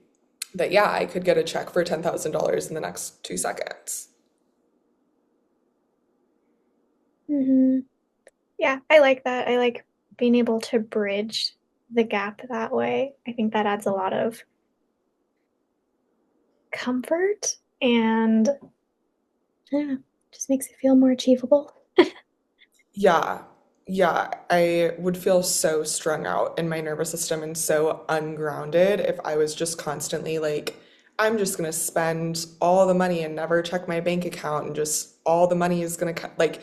that, yeah, I could get a check for $10,000 in the next 2 seconds. Hmm. Yeah, I like that. I like being able to bridge the gap that way. I think that adds a lot of comfort and yeah, just makes it feel more achievable. Yeah, yeah, I would feel so strung out in my nervous system and so ungrounded if I was just constantly like, I'm just gonna spend all the money and never check my bank account and just all the money is gonna cut. Like,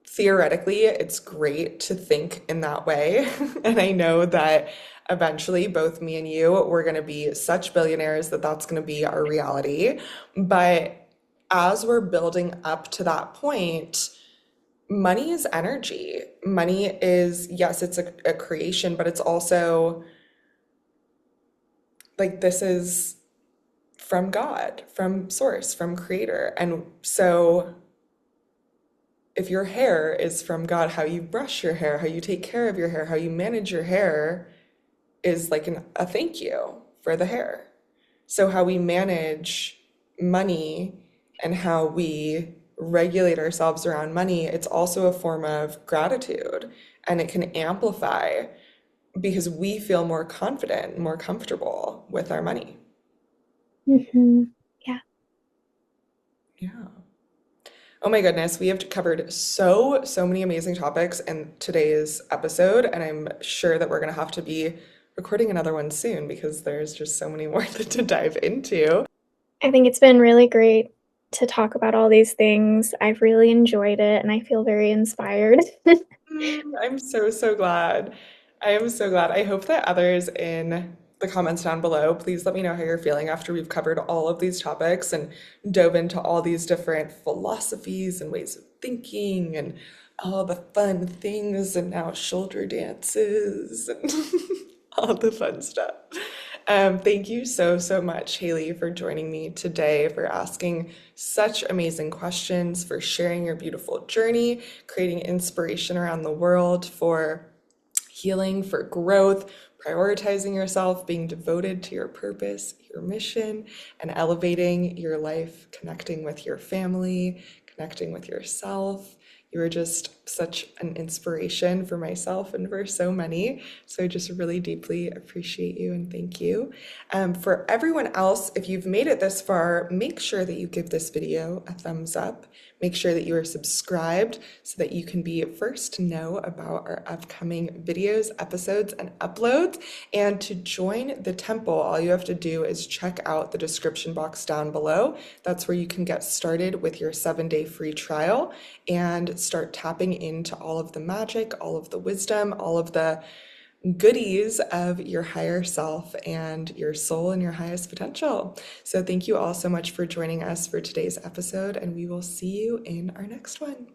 theoretically, it's great to think in that way. And I know that eventually both me and you, we're going to be such billionaires that that's going to be our reality. But as we're building up to that point, money is energy. Money is, yes, it's a creation, but it's also like, this is from God, from source, from creator. And so if your hair is from God, how you brush your hair, how you take care of your hair, how you manage your hair is like a thank you for the hair. So, how we manage money and how we regulate ourselves around money, it's also a form of gratitude and it can amplify because we feel more confident, more comfortable with our money. Hmm. Yeah. Yeah. Oh my goodness, we have covered so many amazing topics in today's episode, and I'm sure that we're gonna have to be recording another one soon because there's just so many more to dive into. I think it's been really great to talk about all these things. I've really enjoyed it and I feel very inspired. I'm so glad. I am so glad. I hope that others in the comments down below, please let me know how you're feeling after we've covered all of these topics and dove into all these different philosophies and ways of thinking and all the fun things and now shoulder dances and all the fun stuff. Thank you so much, Haley, for joining me today, for asking such amazing questions, for sharing your beautiful journey, creating inspiration around the world, for healing, for growth, prioritizing yourself, being devoted to your purpose, your mission, and elevating your life, connecting with your family, connecting with yourself. You were just such an inspiration for myself and for so many. So I just really deeply appreciate you and thank you. For everyone else, if you've made it this far, make sure that you give this video a thumbs up. Make sure that you are subscribed so that you can be first to know about our upcoming videos, episodes, and uploads. And to join the temple, all you have to do is check out the description box down below. That's where you can get started with your 7-day free trial and start tapping into all of the magic, all of the wisdom, all of the goodies of your higher self and your soul and your highest potential. So thank you all so much for joining us for today's episode, and we will see you in our next one.